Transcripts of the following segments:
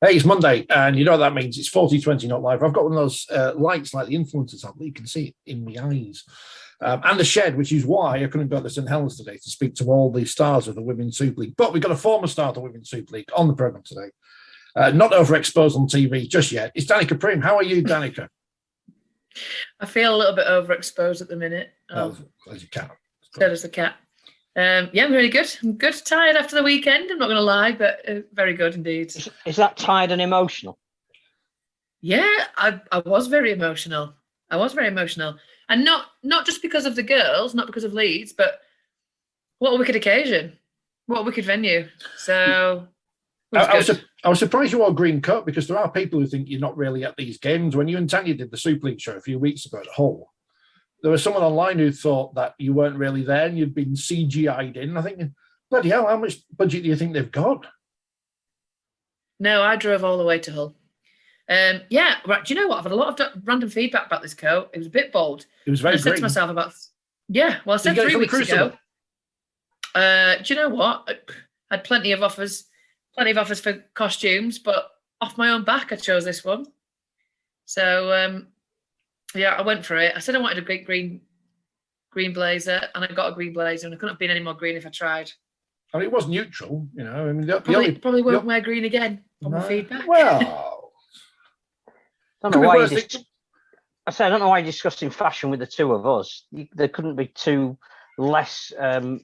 Hey, it's Monday, and you know what that means. It's 4020 Not Live. I've got one of those lights like the influencers have. You can see it in my eyes. And the shed, which is why I couldn't go to St Helens today to speak to all the stars of the Women's Super League. But we've got a former star of the Women's Super League on the programme today. Not overexposed on TV just yet. It's Danika Priim. How are you, Danika? I feel a little bit overexposed at the minute. As you can. So does the cat. Yeah, I'm really good. I'm good. Tired after the weekend, I'm not going to lie, but very good indeed. Is that tired and emotional? Yeah, I was very emotional. And not just because of the girls, not because of Leeds, but what a wicked occasion. What a wicked venue. So I was surprised you wore a green coat, because there are people who think you're not really at these games. When you and Tanya did the Super League show a few weeks ago at Hull, there was someone online who thought that you weren't really there and you'd been CGI'd in. I think, bloody hell, how much budget do you think they've got? No, I drove all the way to Hull. Yeah, right. Do you know what? I've had a lot of random feedback about this coat. It was a bit bold. It was very green. I said to myself I said 3 weeks ago. Do you know what? I had plenty of offers for costumes, but off my own back, I chose this one. So, yeah, I went for it. I said I wanted a great green blazer, and I got a green blazer, and I couldn't have been any more green if I tried. I mean, it was neutral, you know. I mean, probably won't wear green again on my feedback. Well, I don't know why I don't know why you're discussing fashion with the two of us. There couldn't be two less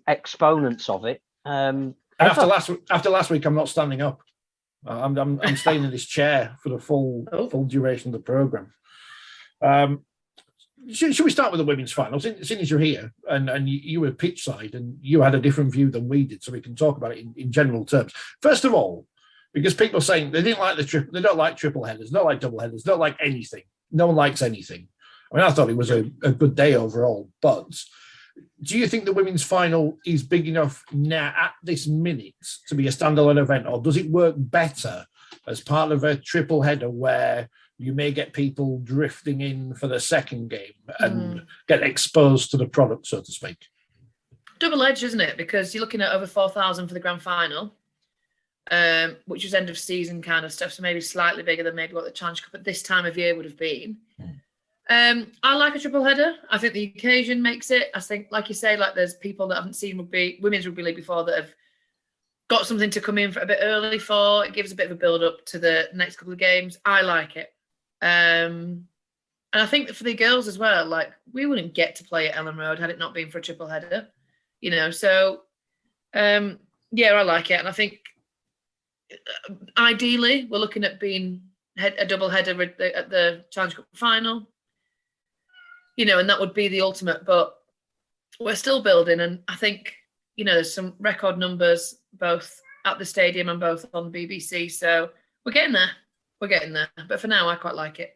exponents of it. After last week, I'm not standing up. I'm staying in this chair for the full duration of the programme. Should we start with the women's final? Since you're here and you were pitchside and you had a different view than we did, so we can talk about it in general terms. First of all, because people are saying they didn't like they don't like triple headers, don't like double headers, don't like anything. No one likes anything. I mean, I thought it was a good day overall, but do you think the women's final is big enough now at this minute to be a standalone event, or does it work better as part of a triple header where you may get people drifting in for the second game and get exposed to the product, so to speak? Double-edged, isn't it? Because you're looking at over 4,000 for the grand final, which is end of season kind of stuff, so maybe slightly bigger than maybe what the Challenge Cup at this time of year would have been. I like a triple header. I think the occasion makes it. I think, like you say, like there's people that haven't seen women's rugby league before that have got something to come in for a bit early for. It gives a bit of a build up to the next couple of games. I like it. And I think that for the girls as well, like we wouldn't get to play at Elland Road had it not been for a triple header, you know. So yeah, I like it, and I think ideally we're looking at being a double header at the Challenge Cup final, you know, and that would be the ultimate. But we're still building, and I think, you know, there's some record numbers both at the stadium and both on BBC, so we're getting there. But for now, I quite like it.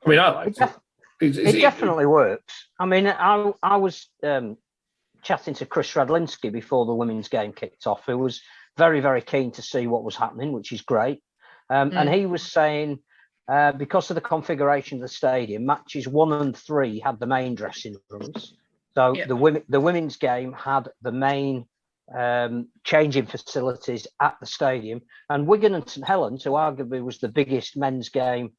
I mean, I like it. It definitely works. I mean, I was chatting to Chris Radlinski before the women's game kicked off, who was very, very keen to see what was happening, which is great. And he was saying, because of the configuration of the stadium, matches 1 and 3 had the main dressing rooms. So the women's game had the main changing facilities at the stadium, and Wigan and St Helens, who arguably was the biggest men's game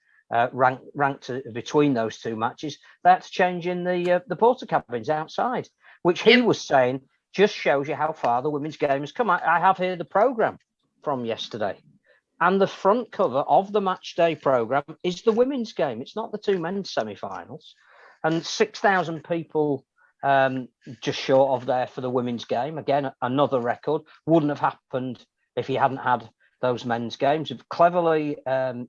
ranked between those two matches, that's changing the porter cabins outside, which he was saying just shows you how far the women's game has come. I have here the programme from yesterday, and the front cover of the match day programme is the women's game. It's not the two men's semi-finals, and 6,000 people just short of there for the women's game. Again, another record. Wouldn't have happened if you hadn't had those men's games. It's cleverly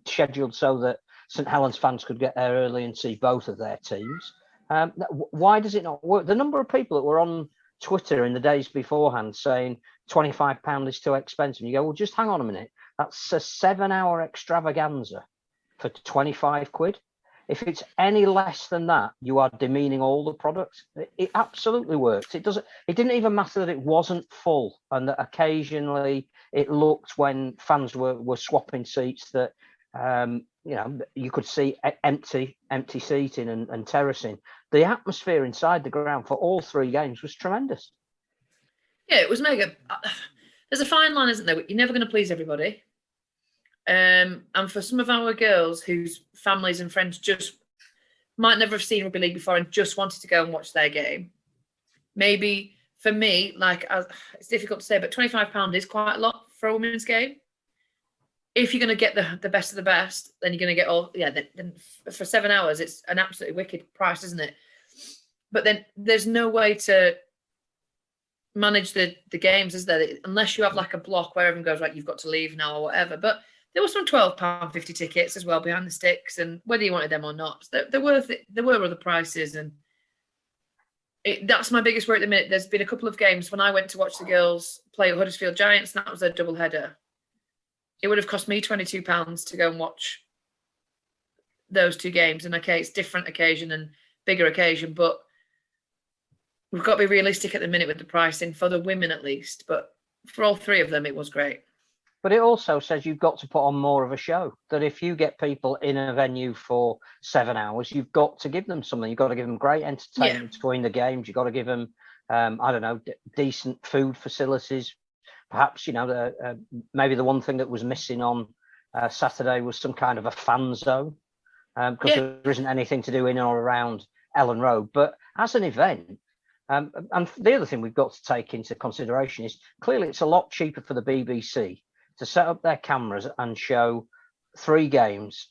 scheduled so that St Helens fans could get there early and see both of their teams. Why does it not work? The number of people that were on Twitter in the days beforehand saying £25 is too expensive. And you go, well, just hang on a minute. That's a 7-hour extravaganza for 25 quid. If it's any less than that, you are demeaning all the products. It absolutely works. It didn't even matter that it wasn't full, and that occasionally it looked, when fans were swapping seats, that you know, you could see empty seating and terracing. The atmosphere inside the ground for all 3 games was tremendous. Yeah, it was mega. there's a fine line, isn't there? You're never going to please everybody. And for some of our girls whose families and friends just might never have seen rugby league before and just wanted to go and watch their game, maybe for me, it's difficult to say, but £25 is quite a lot for a women's game. If you're going to get the best of the best, then you're going to get all, then for 7 hours, it's an absolutely wicked price, isn't it? But then there's no way to manage the games, is there? Unless you have like a block where everyone goes, right, you've got to leave now or whatever. But there were some £12.50 tickets as well behind the sticks, and whether you wanted them or not, there were other prices, and that's my biggest worry at the minute. There's been a couple of games when I went to watch the girls play at Huddersfield Giants, and that was a double header. It would have cost me £22 to go and watch those two games. And okay, it's different occasion and bigger occasion, but we've got to be realistic at the minute with the pricing for the women at least. But for all three of them, it was great. But it also says you've got to put on more of a show. That if you get people in a venue for 7 hours, you've got to give them something. You've got to give them great entertainment between the games. You've got to give them, decent food facilities. Perhaps, maybe the one thing that was missing on Saturday was some kind of a fan zone, because there isn't anything to do in or around Elland Road. But as an event, and the other thing we've got to take into consideration is clearly it's a lot cheaper for the BBC to set up their cameras and show 3 games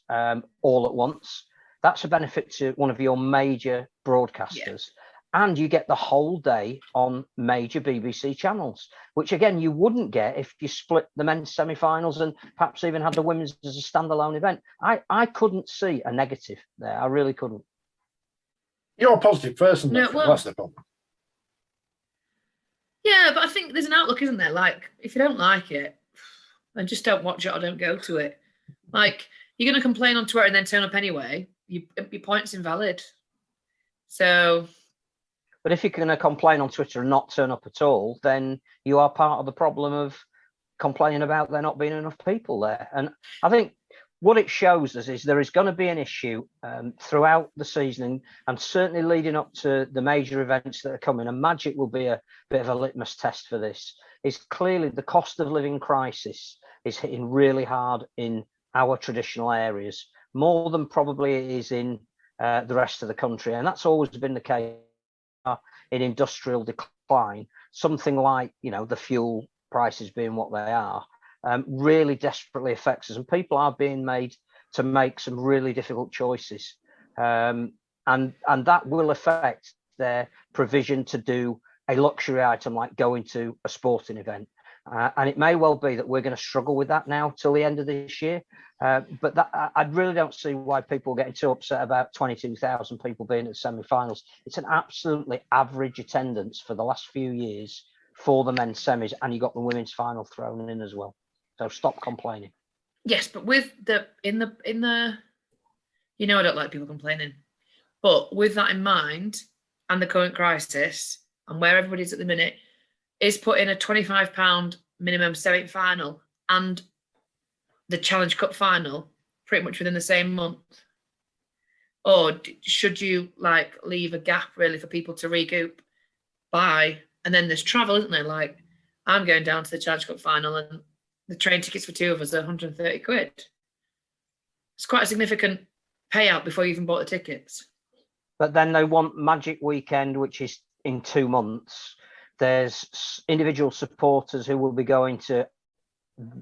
all at once. That's a benefit to one of your major broadcasters. And you get the whole day on major BBC channels, which again, you wouldn't get if you split the men's semi-finals and perhaps even had the women's as a standalone event. I couldn't see a negative there. I really couldn't. You're a positive person. No, that's the problem. Yeah, but I think there's an outlook, isn't there? Like, if you don't like it, then just don't watch it or don't go to it. Like, you're going to complain on Twitter and then turn up anyway. Your point's invalid. So... But if you're going to complain on Twitter and not turn up at all, then you are part of the problem of complaining about there not being enough people there. And I think what it shows us is there is going to be an issue throughout the season, and certainly leading up to the major events that are coming. And Magic will be a bit of a litmus test for this. Is clearly the cost of living crisis is hitting really hard in our traditional areas, more than probably it is in the rest of the country. And that's always been the case. In industrial decline, something like the fuel prices being what they are really desperately affects us, and people are being made to make some really difficult choices, and that will affect their provision to do a luxury item like going to a sporting event. And it may well be that we're going to struggle with that now till the end of this year. But I really don't see why people are getting too upset about 22,000 people being at the semi-finals. It's an absolutely average attendance for the last few years for the men's semis, and you got the women's final thrown in as well. So stop complaining. Yes, but with I don't like people complaining, but with that in mind and the current crisis and where everybody's at the minute, is put in a £25 minimum semi-final and the Challenge Cup final pretty much within the same month? Or should you leave a gap really for people to recoup by? And then there's travel, isn't there? Like, I'm going down to the Challenge Cup final and the train tickets for 2 of us are 130 quid. It's quite a significant payout before you even bought the tickets. But then they want Magic Weekend, which is in 2 months. There's individual supporters who will be going to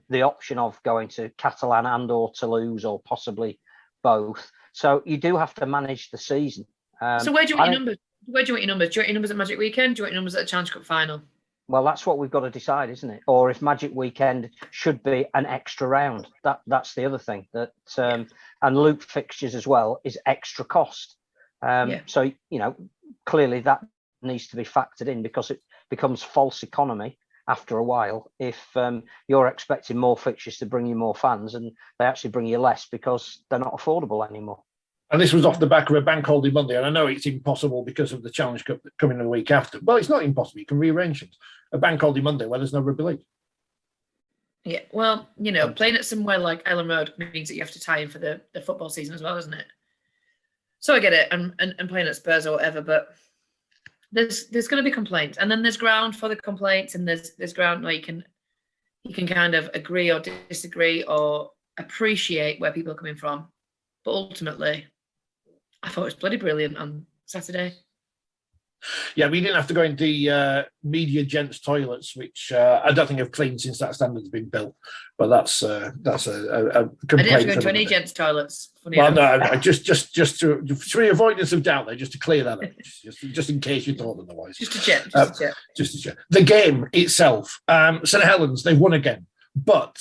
the option of going to Catalan and or Toulouse or possibly both. So you do have to manage the season. So where do you want your numbers? Where do you want your numbers? Do you want your numbers at Magic Weekend? Do you want your numbers at the Challenge Cup final? Well, that's what we've got to decide, isn't it? Or if Magic Weekend should be an extra round. That's the other thing. That and loop fixtures as well is extra cost. So clearly that needs to be factored in, because it becomes false economy after a while if you're expecting more fixtures to bring you more fans and they actually bring you less because they're not affordable anymore. And this was off the back of a bank holiday Monday, and I know it's impossible because of the Challenge Cup coming the week after. Well, it's not impossible. You can rearrange things. A bank holiday Monday where there's no rugby league. Yeah, well, playing at somewhere like Elland Road means that you have to tie in for the football season as well, doesn't it? So I get it, and playing at Spurs or whatever, but there's going to be complaints, and then there's ground for the complaints, and there's ground where you can you can kind of agree or disagree or appreciate where people are coming from. But ultimately, I thought it was bloody brilliant on Saturday. Yeah, we didn't have to go into the media gents toilets, which I don't think have cleaned since that standard's been built. But that's a complaint. I didn't have to go into any gents toilets. Well, no, just to for the avoidance of doubt, there, just to clear that up, just in case you thought otherwise. Just to check. Just to check. The game itself, St Helens, they won again, but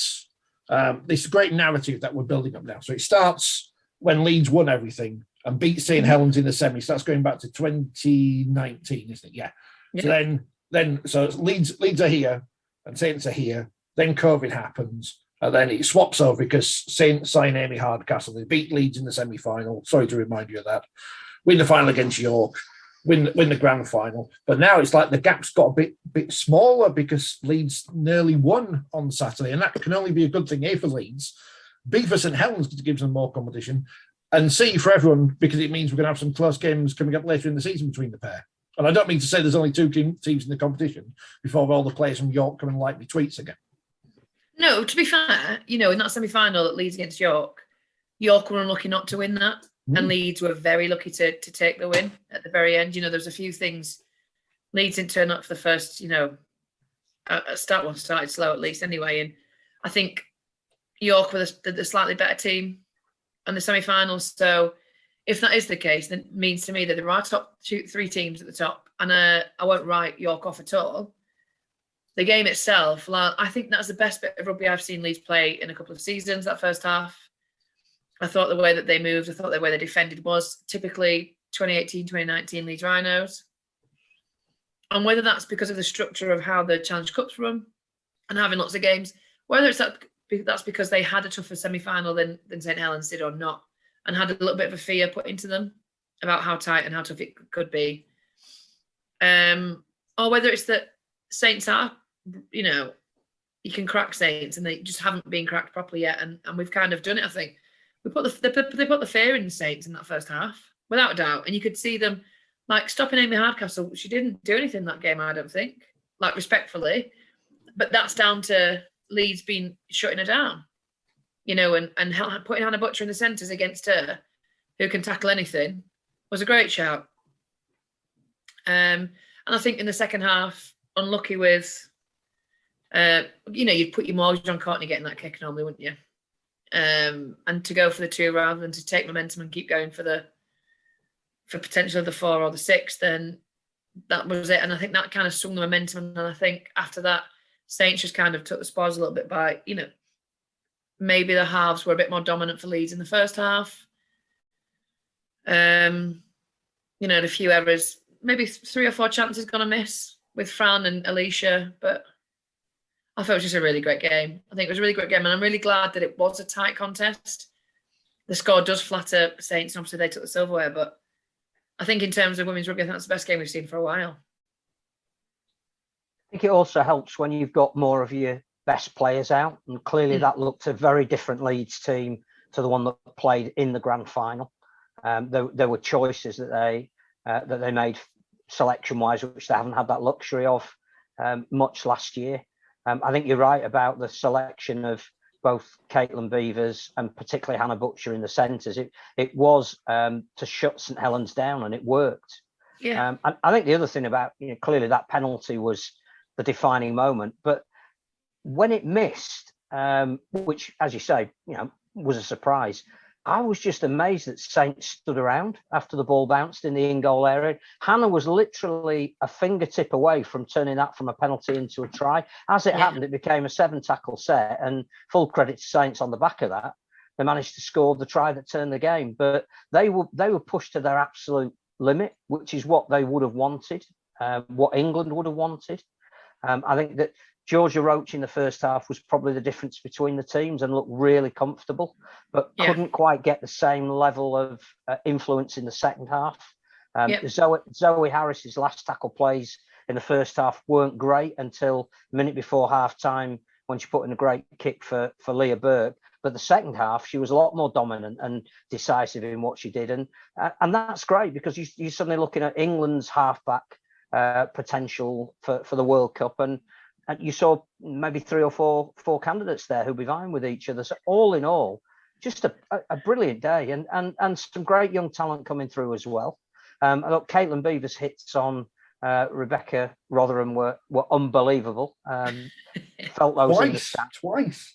this great narrative that we're building up now. So it starts when Leeds won everything and beat St Helens in the semi. So that's going back to 2019, isn't it? Yeah. So then Leeds are here and Saints are here. Then COVID happens. And then it swaps over because Saints sign Amy Hardcastle. They beat Leeds in the semi-final. Sorry to remind you of that. Win the final against York. Win the grand final. But now it's like the gap's got a bit smaller because Leeds nearly won on Saturday. And that can only be a good thing, A, for Leeds, B, for St Helens, because it gives them more competition, and C, for everyone, because it means we're going to have some close games coming up later in the season between the pair. And I don't mean to say there's only two teams in the competition before all the players from York come and like me tweets again. No, to be fair, in that semi-final that Leeds against York were unlucky not to win that. And Leeds were very lucky to take the win at the very end. There's a few things. Leeds didn't turn up for the first, started slow at least anyway. And I think York were the slightly better team on the semi-finals. So if that is the case, then it means to me that there are top three teams at the top. And I won't write York off at all. The game itself, I think that's the best bit of rugby I've seen Leeds play in a couple of seasons, that first half. I thought the way that they moved, I thought the way they defended was typically 2018, 2019 Leeds Rhinos. And whether that's because of the structure of how the Challenge Cups run and having lots of games, whether that's because they had a tougher semi-final than St Helens did or not, and had a little bit of a fear put into them about how tight and how tough it could be. Or whether it's that Saints are, you can crack Saints and they just haven't been cracked properly yet. And we've kind of done it, I think. They put the fear in the Saints in that first half, without a doubt. And you could see them, stopping Amy Hardcastle. She didn't do anything that game, I don't think, respectfully. But that's down to Leeds shutting her down, and putting Hannah Butcher in the centres against her, who can tackle anything, was a great shout. And I think in the second half, unlucky with, you'd put your mortgage on Courtney getting that kick normally, wouldn't you? And to go for the 2 rather than to take momentum and keep going for potentially the 4 or the 6, then that was it. And I think that kind of swung the momentum. And I think after that, Saints just kind of took the spoils a little bit by, maybe the halves were a bit more dominant for Leeds in the first half. A few errors, maybe 3 or 4 chances gone a miss with Fran and Alicia, but I thought it was just a really great game. I think it was a really great game, and I'm really glad that it was a tight contest. The score does flatter Saints, and obviously they took the silverware, but I think in terms of women's rugby, I think that's the best game we've seen for a while. I think it also helps when you've got more of your best players out, and clearly that looked a very different Leeds team to the one that played in the grand final. There were choices that they made selection-wise, which they haven't had that luxury of much last year. I think you're right about the selection of both Caitlin Beavers and particularly Hannah Butcher in the centres. It was to shut St Helens down, and it worked. Yeah. I think the other thing about, clearly that penalty was the defining moment, but when it missed, which, as you say, was a surprise, I was just amazed that Saints stood around after the ball bounced in the in-goal area. Hannah was literally a fingertip away from turning that from a penalty into a try. As it happened, it became a 7-tackle set, and full credit to Saints on the back of that. They managed to score the try that turned the game, but they were pushed to their absolute limit, which is what they would have wanted, what England would have wanted. I think that Georgia Roach in the first half was probably the difference between the teams and looked really comfortable, but couldn't quite get the same level of influence in the second half. Zoe Harris's last tackle plays in the first half weren't great until a minute before half time when she put in a great kick for Leah Burke. But the second half, she was a lot more dominant and decisive in what she did. And that's great because you're suddenly looking at England's halfback potential for the World Cup. And you saw maybe 3 or 4 candidates there who'll be vying with each other. So all in all, just a brilliant day, and some great young talent coming through as well. I thought Caitlin Beaver's hits on Rebecca Rotherham were unbelievable. Felt those in the stats. Twice.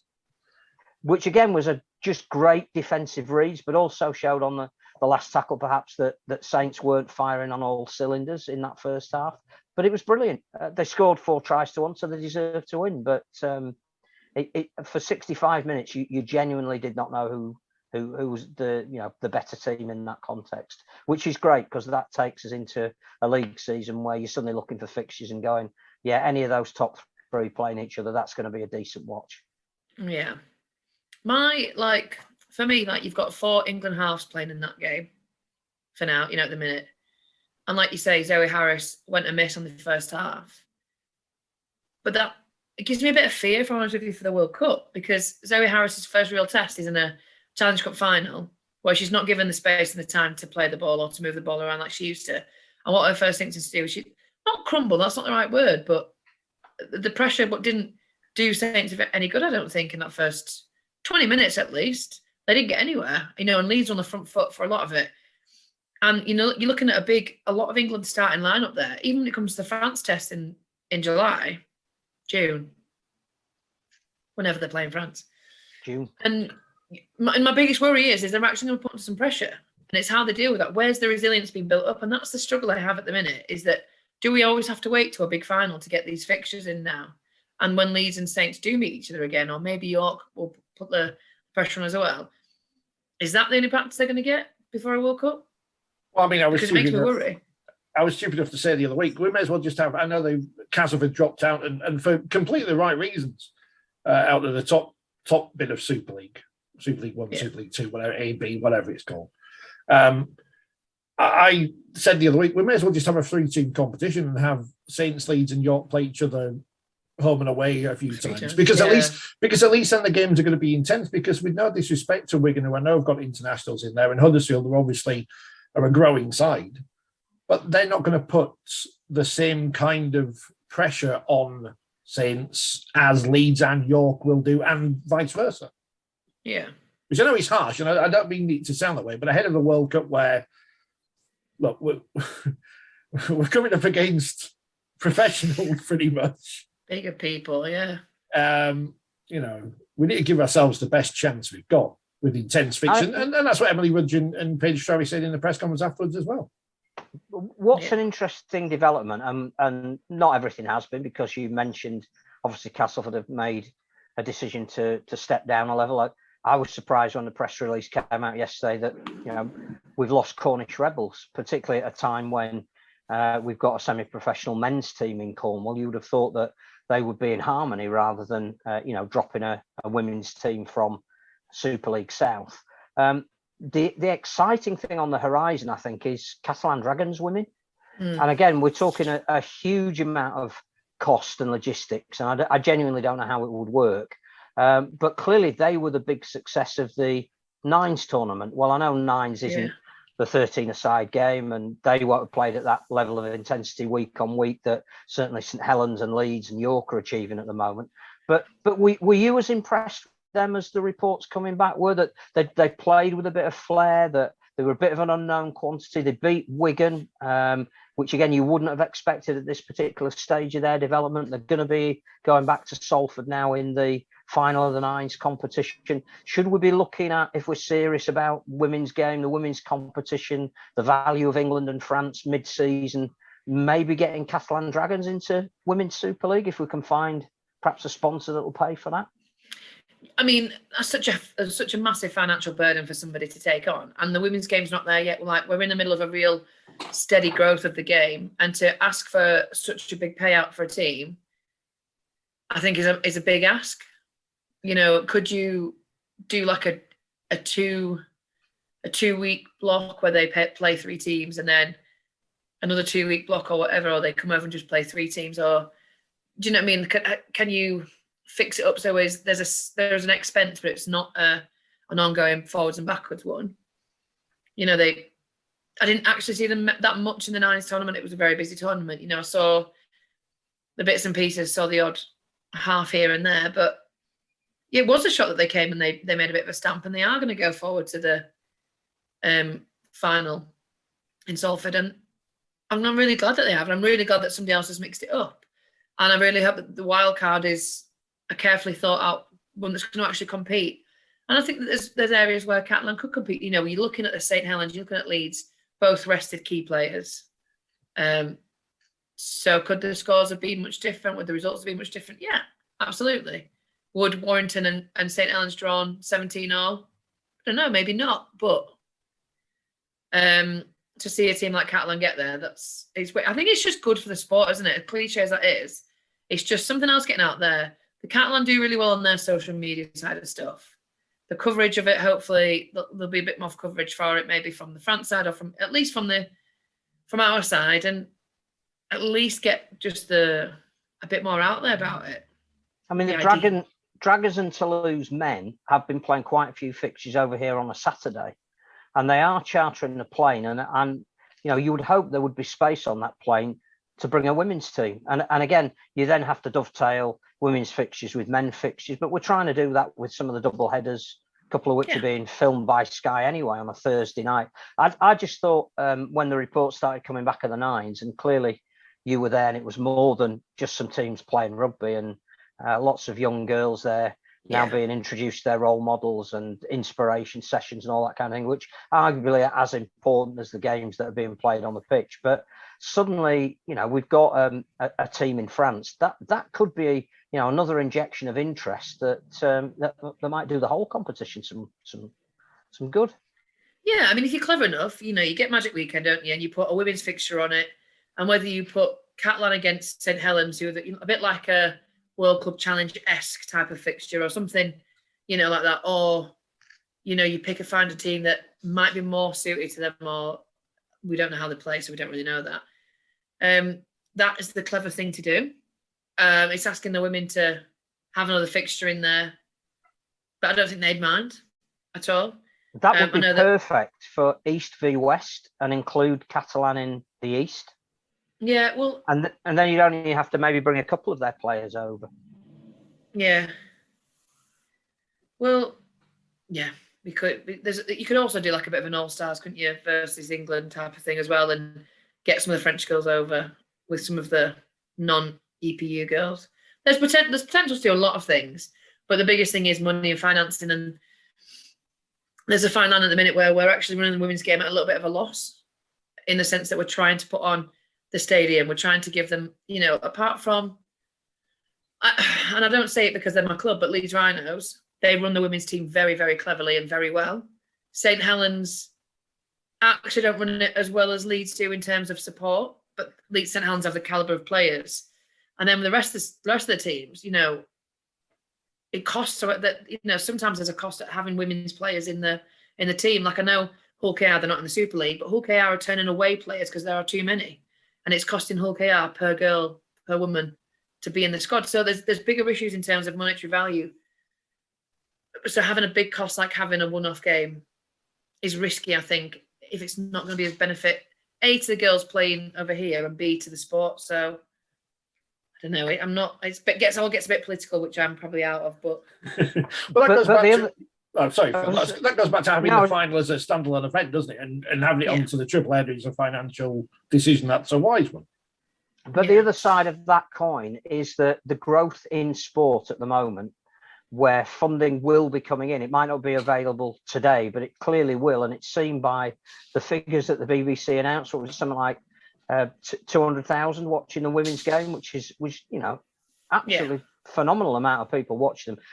Which again was a just great defensive reads, but also showed on the last tackle perhaps that Saints weren't firing on all cylinders in that first half. But it was brilliant. They scored 4 tries to 1, so they deserved to win. But for 65 minutes, you genuinely did not know who was the better team in that context, which is great because that takes us into a league season where you're suddenly looking for fixtures and going, yeah, any of those top 3 playing each other, that's going to be a decent watch. Yeah. For me, you've got 4 England halves playing in that game for now, at the minute. And like you say, Zoe Harris went amiss on the first half. But it gives me a bit of fear, if I'm honest with you, for the World Cup, because Zoe Harris's first real test is in a Challenge Cup final where she's not given the space and the time to play the ball or to move the ball around like she used to. And what her first thing to do was not crumble, that's not the right word, but the pressure didn't do Saints any good, I don't think, in that first 20 minutes at least. They didn't get anywhere, and Leeds on the front foot for a lot of it. And, you're looking at a lot of England starting lineup there, even when it comes to the France test in June, whenever they're playing France. June. And my biggest worry is they're actually going to put some pressure, and it's how they deal with that. Where's the resilience being built up? And that's the struggle I have at the minute, is that do we always have to wait to a big final to get these fixtures in now? And when Leeds and Saints do meet each other again, or maybe York will put the pressure on as well, is that the only practice they're going to get before a World Cup? Well, I mean, because it makes me worry. I was stupid enough to say the other week, we may as well just have, I know Castleford dropped out and for completely the right reasons, out of the top bit of Super League 1, yeah. Super League 2, whatever, A, B, whatever it's called. I said the other week, we may as well just have a 3-team competition and have Saints, Leeds and York play each other home and away a few times, because at least then the games are going to be intense, because with no disrespect to Wigan, who I know have got internationals in there, and Huddersfield are obviously a growing side, but they're not going to put the same kind of pressure on Saints as Leeds and York will do, and vice versa. Yeah. Which I know is harsh, and I don't mean it to sound that way, but ahead of the World Cup where, look, we're coming up against professionals pretty much. Bigger people, yeah. We need to give ourselves the best chance we've got with intense fiction. And that's what Emily Rudge and Paige Strawy said in the press conference afterwards as well. What's an interesting development, and not everything has been, because you mentioned, obviously, Castleford have made a decision to step down a level. I was surprised when the press release came out yesterday that, we've lost Cornish Rebels, particularly at a time when we've got a semi-professional men's team in Cornwall. You would have thought that they would be in harmony rather than, dropping a women's team from Super League South. The exciting thing on the horizon, I think, is Catalan Dragons women. And again, we're talking a huge amount of cost and logistics, and I genuinely don't know how it would work. But clearly they were the big success of the Nines tournament. Well, I know Nines isn't the 13-a-side game, and they won't have played at that level of intensity week on week that certainly St Helens and Leeds and York are achieving at the moment. But were you as impressed with them as the reports coming back were, that they played with a bit of flair, that they were a bit of an unknown quantity? They beat Wigan, which again you wouldn't have expected at this particular stage of their development. They're going to be going back to Salford now in the final of the Nines competition. Should we be looking at, if we're serious about women's game, the women's competition, the value of England and France mid-season, maybe getting Catalan Dragons into Women's Super League if we can find perhaps a sponsor that will pay for that? I mean, that's such a massive financial burden for somebody to take on, and the women's game's not there yet. We're in the middle of a real steady growth of the game, and to ask for such a big payout for a team, I think is a big ask. Could you do like a 2-week block where they play 3 teams, and then another 2-week block or whatever, or they come over and just play 3 teams? Or do you know what I mean? Can you fix it up so there's an expense, but it's not an ongoing forwards and backwards one? I didn't actually see them that much in the Nines tournament. It was a very busy tournament. I saw the bits and pieces, saw the odd half here and there, but it was a shot that they came and they made a bit of a stamp, and they are going to go forward to the final in Salford. And I'm really glad that they have. And I'm really glad that somebody else has mixed it up. And I really hope that the wild card is a carefully thought out one that's going to actually compete. And I think that there's areas where Catalan could compete. You know, when you're looking at the St Helens, you're looking at Leeds, both rested key players. So could the scores have been much different? Would the results have been much different? Yeah, absolutely. Would Warrington and St Helens drawn 17-0? I don't know, maybe not. But to see a team like Catalan get there, I think it's just good for the sport, isn't it? As cliche as that is, it's just something else getting out there. The Catalan do really well on their social media side of stuff. The coverage of it, hopefully, there'll be a bit more coverage for it, maybe from the France side or at least from our side, and at least get just a bit more out there about it. I mean, the Dragons and Toulouse men have been playing quite a few fixtures over here on a Saturday, and they are chartering a plane, and you know, you would hope there would be space on that plane to bring a women's team. And again, you then have to dovetail women's fixtures with men fixtures, but we're trying to do that with some of the double headers, a couple of which are being filmed by Sky anyway on a Thursday night. I just thought when the reports started coming back of the nines, and clearly you were there, and it was more than just some teams playing rugby, and lots of young girls there now being introduced to their role models and inspiration sessions and all that kind of thing, which arguably are as important as the games that are being played on the pitch. But suddenly, you know, we've got a team in France that could be, you know, another injection of interest that might do the whole competition some good. Yeah, I mean, if you're clever enough, you know, you get Magic Weekend, don't you? And you put a women's fixture on it, and whether you put Catalan against St Helens, who are a bit like a World Club Challenge-esque type of fixture or something, you know, like that, or, you know, you find a team that might be more suited to them, or we don't know how they play, so we don't really know that. That is the clever thing to do. It's asking the women to have another fixture in there, but I don't think they'd mind at all. That would be perfect for East v West and include Catalan in the East. Yeah, well, and then you'd only have to maybe bring a couple of their players over. Yeah. Well, yeah, you could also do like a bit of an all-stars, couldn't you, versus England type of thing as well, and get some of the French girls over with some of the non-EPU girls. There's potential to do a lot of things, but the biggest thing is money and financing. And there's a fine line at the minute where we're actually running the women's game at a little bit of a loss, in the sense that we're trying to put on the stadium. We're trying to give them, you know, apart from, and I don't say it because they're my club, but Leeds Rhinos, they run the women's team very, very cleverly and very well. St Helens actually don't run it as well as Leeds do in terms of support, but Leeds St Helens have the calibre of players. And then the rest of the teams, you know, it costs so that, you know, sometimes there's a cost at having women's players in the team. Like, I know Hull KR, they're not in the Super League, but Hull KR are turning away players because there are too many. And it's costing Hull KR per girl, per woman to be in the squad. So there's bigger issues in terms of monetary value. So having a big cost like having a one-off game is risky, I think, if it's not going to be a benefit, A, to the girls playing over here, and B, to the sport. So I don't know. It gets a bit political, which I'm probably out of. But well, that goes back to. Oh, sorry, Phil. That goes back to having the final as a standalone event, doesn't it? And having it onto the triple header is a financial decision that's a wise one. But the other side of that coin is that the growth in sport at the moment, where funding will be coming in. It might not be available today, but it clearly will. And it's seen by the figures that the BBC announced. What was it, something like 200,000 watching the women's game, which you know, absolutely phenomenal amount of people watching them.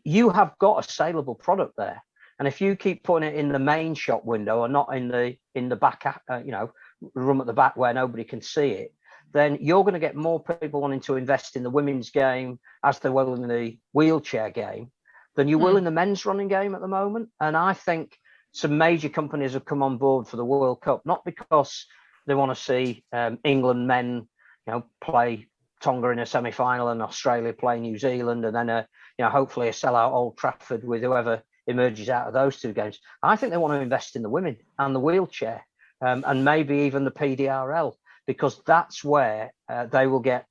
You have got a saleable product there, and if you keep putting it in the main shop window or not in the back, you know, room at the back where nobody can see it, then you're going to get more people wanting to invest in the women's game, as they will in the wheelchair game, than you will in the men's running game at the moment. And I think some major companies have come on board for the World Cup, not because they want to see England men, you know, play Tonga in a semi-final and Australia play New Zealand, and then you know, hopefully a sellout Old Trafford with whoever emerges out of those two games. I think they want to invest in the women and the wheelchair, and maybe even the PDRL, because that's where they will get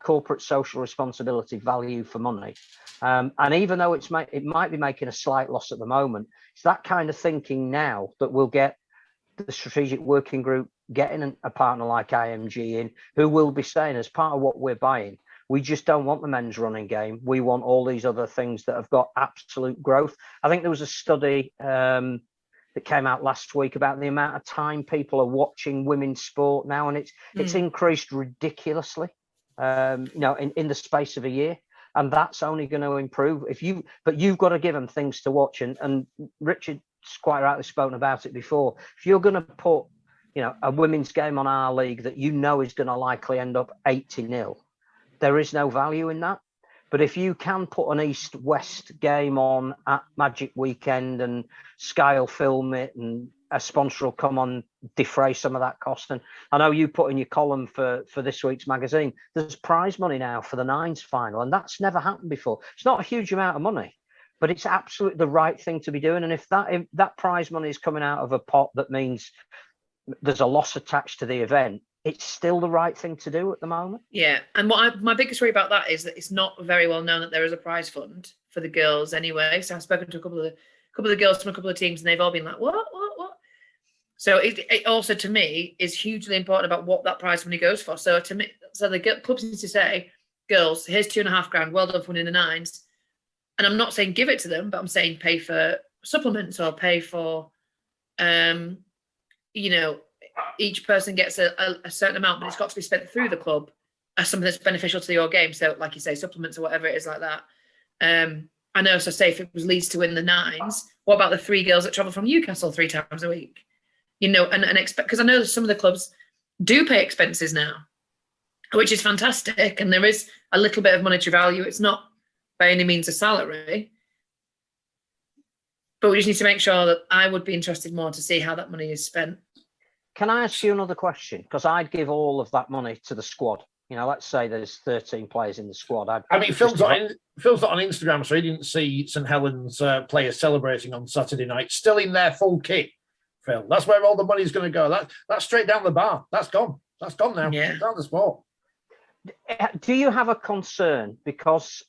corporate social responsibility value for money. And even though it might be making a slight loss at the moment, it's that kind of thinking now that will get the strategic working group getting a partner like IMG in, who will be saying, as part of what we're buying, we just don't want the men's running game. We want all these other things that have got absolute growth. I think there was a study that came out last week about the amount of time people are watching women's sport now, and it's increased ridiculously, in the space of a year, and that's only going to improve but you've got to give them things to watch, and Richard's quite rightly spoken about it before. If you're going to put a women's game on our league that is going to likely end up 80-0, there is no value in that. But if you can put an East-West game on at Magic Weekend, and Sky will film it, and a sponsor will come on, defray some of that cost. And I know you put in your column for this week's magazine, there's prize money now for the Nines final, and that's never happened before. It's not a huge amount of money, but it's absolutely the right thing to be doing. And if that prize money is coming out of a pot that means there's a loss attached to the event, it's still the right thing to do at the moment. Yeah, and my biggest worry about that is that it's not very well known that there is a prize fund for the girls anyway. So I've spoken to a couple of the girls from a couple of teams, and they've all been like, what? So it also, to me, is hugely important about what that prize money goes for. So to me, the clubs need to say, girls, here's $2,500, well done for winning the Nines. And I'm not saying give it to them, but I'm saying pay for supplements, or pay for, each person gets a certain amount, but it's got to be spent through the club as something that's beneficial to your game. So, like you say, supplements or whatever it is like that. I know, so say if it was Leeds to win the Nines, what about the 3 girls that travel from Newcastle 3 times a week? And expect, because I know that some of the clubs do pay expenses now, which is fantastic. And there is a little bit of monetary value. It's not by any means a salary. But we just need to make sure that I would be interested more to see how that money is spent. Can I ask you another question? Because I'd give all of that money to the squad. Let's say there's 13 players in the squad. Phil's not on Instagram, so he didn't see St Helens players celebrating on Saturday night, still in their full kit, Phil. That's where all the money's going to go. That's straight down the bar. That's gone. That's gone now. Yeah. It's down the sport. Do you have a concern, because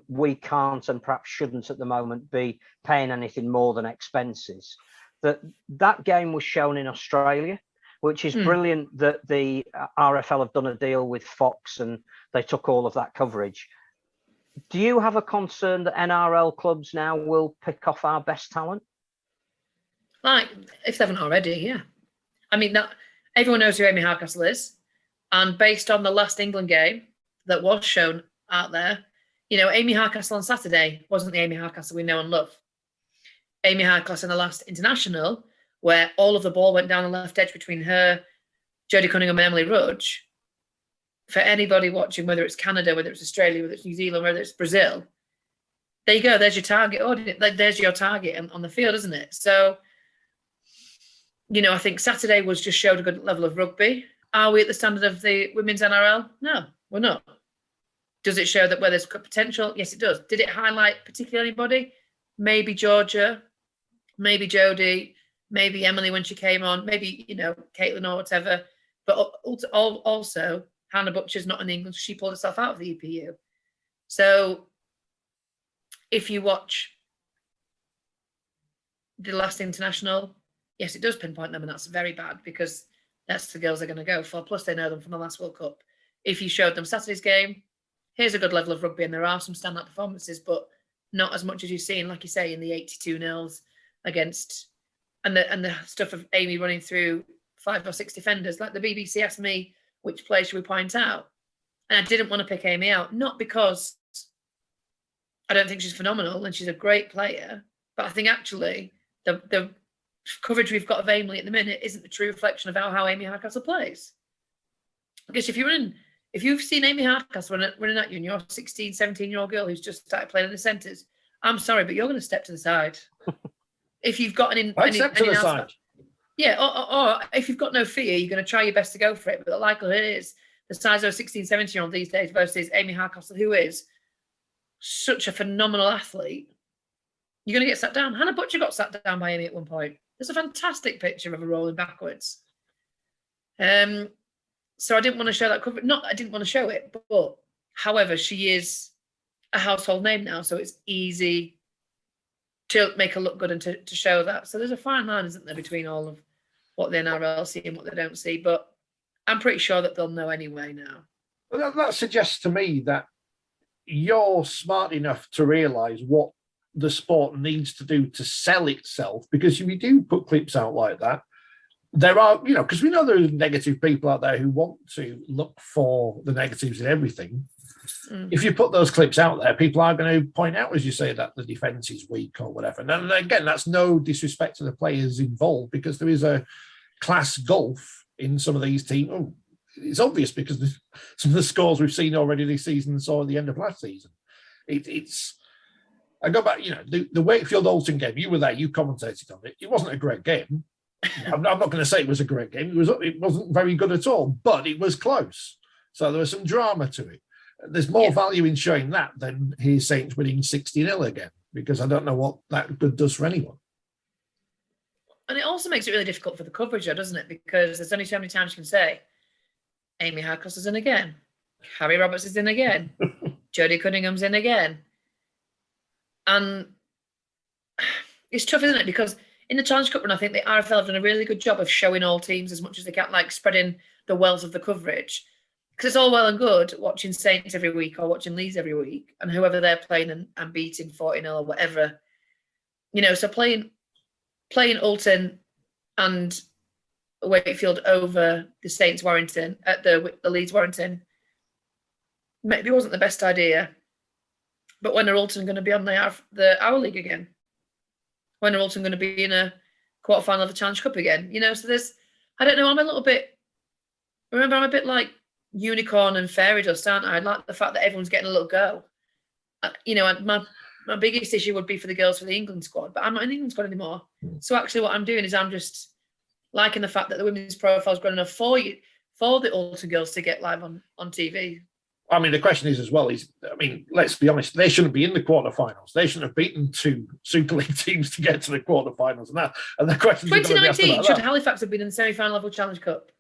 we can't and perhaps shouldn't at the moment be paying anything more than expenses, that game was shown in Australia, which is brilliant that the RFL have done a deal with Fox and they took all of that coverage. Do you have a concern that NRL clubs now will pick off our best talent? Like, if they haven't already, yeah. I mean, everyone knows who Amy Hardcastle is. And based on the last England game that was shown out there, Amy Hardcastle on Saturday wasn't the Amy Hardcastle we know and love. Amy Hardcastle in the last international, where all of the ball went down the left edge between her, Jodie Cunningham and Emily Rudge. For anybody watching, whether it's Canada, whether it's Australia, whether it's New Zealand, whether it's Brazil, there you go. There's your target audience. There's your target on the field, isn't it? So, I think Saturday just showed a good level of rugby. Are we at the standard of the women's NRL? No, we're not. Does it show that where there's potential? Yes, it does. Did it highlight particularly anybody? Maybe Georgia, maybe Jodie, maybe Emily when she came on, maybe, Caitlin or whatever. But also, Hannah Butcher's not in England, so she pulled herself out of the EPU. So if you watch the last international, yes, it does pinpoint them, and that's very bad, because that's the girls they're going to go for. Plus, they know them from the last World Cup. If you showed them Saturday's game, here's a good level of rugby, and there are some standout performances, but not as much as you've seen, like you say, in the 82-0s against, and the stuff of Amy running through 5 or 6 defenders. Like the BBC asked me, which player should we point out? And I didn't want to pick Amy out, not because I don't think she's phenomenal and she's a great player, but I think actually the coverage we've got of Amy at the minute isn't the true reflection of how Amy Hardcastle plays. Because if you've seen Amy Hardcastle running at you and you're a 16, 17-year-old girl who's just started playing in the centres, I'm sorry, but you're going to step to the side. If you've got step to the side. Yeah, or if you've got no fear, you're going to try your best to go for it. But the likelihood is the size of a 16, 17-year-old these days versus Amy Hardcastle, who is such a phenomenal athlete, you're going to get sat down. Hannah Butcher got sat down by Amy at one point. There's a fantastic picture of her rolling backwards. So I didn't want to show that cover. Not that I didn't want to show it, but However, she is a household name now, so it's easy to make her look good and to show that. So there's a fine line, isn't there, between all of what the NRL see and what they don't see. But I'm pretty sure that they'll know anyway now. Well, that suggests to me that you're smart enough to realise what the sport needs to do to sell itself, because if you do put clips out like that, there are, because we know there are negative people out there who want to look for the negatives in everything. If you put those clips out there, people are going to point out, as you say, that the defence is weak or whatever. And again, that's no disrespect to the players involved, because there is a class gulf in some of these teams. Oh, it's obvious because some of the scores we've seen already this season and saw at the end of last season. I go back, the Wakefield-Alton game, you were there, you commentated on it. It wasn't a great game. I'm not going to say it was a great game. It wasn't very good at all, but it was close. So there was some drama to it. There's more value in showing that than his Saints winning 60-0 again, because I don't know what that good does for anyone. And it also makes it really difficult for the coverage, though, doesn't it? Because there's only so many times you can say, Amy Harcross is in again. Harry Roberts is in again. Jodie Cunningham's in again. And it's tough, isn't it? Because in the Challenge Cup run, I think the RFL have done a really good job of showing all teams as much as they can, like spreading the wealth of the coverage. Because it's all well and good watching Saints every week or watching Leeds every week, and whoever they're playing and beating 40-0 or whatever. So playing Alton and Wakefield over the Saints Warrington at the Leeds Warrington maybe wasn't the best idea. But when are Alton going to be on the Our League again? When are Alton going to be in a quarterfinal of the Challenge Cup again? So there's, I don't know, I'm a bit like unicorn and fairy dust, aren't I? I like the fact that everyone's getting a little go. My biggest issue would be for the girls for the England squad, but I'm not in the England squad anymore. So actually what I'm doing is I'm just liking the fact that the women's profile is grown enough for the Alton girls to get live on TV. I mean, the question is as well, let's be honest, they shouldn't be in the quarterfinals. They shouldn't have beaten 2 Super League teams to get to the quarterfinals. And the question is, 2019, should Halifax have been in the semi-final of the Challenge Cup?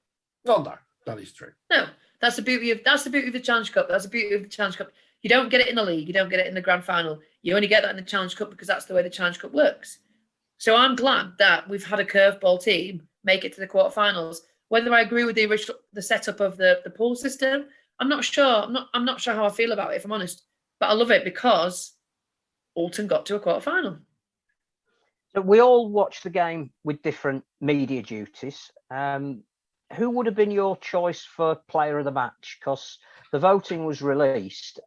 Well, no, that is true. No, that's the beauty of the Challenge Cup. That's the beauty of the Challenge Cup. You don't get it in the league. You don't get it in the grand final. You only get that in the Challenge Cup because that's the way the Challenge Cup works. So I'm glad that we've had a curveball team make it to the quarterfinals. Whether I agree with the setup of the pool system, I'm not sure. I'm not sure how I feel about it, if I'm honest. But I love it because Alton got to a quarterfinal. So we all watched the game with different media duties. Who would have been your choice for player of the match? Because the voting was released.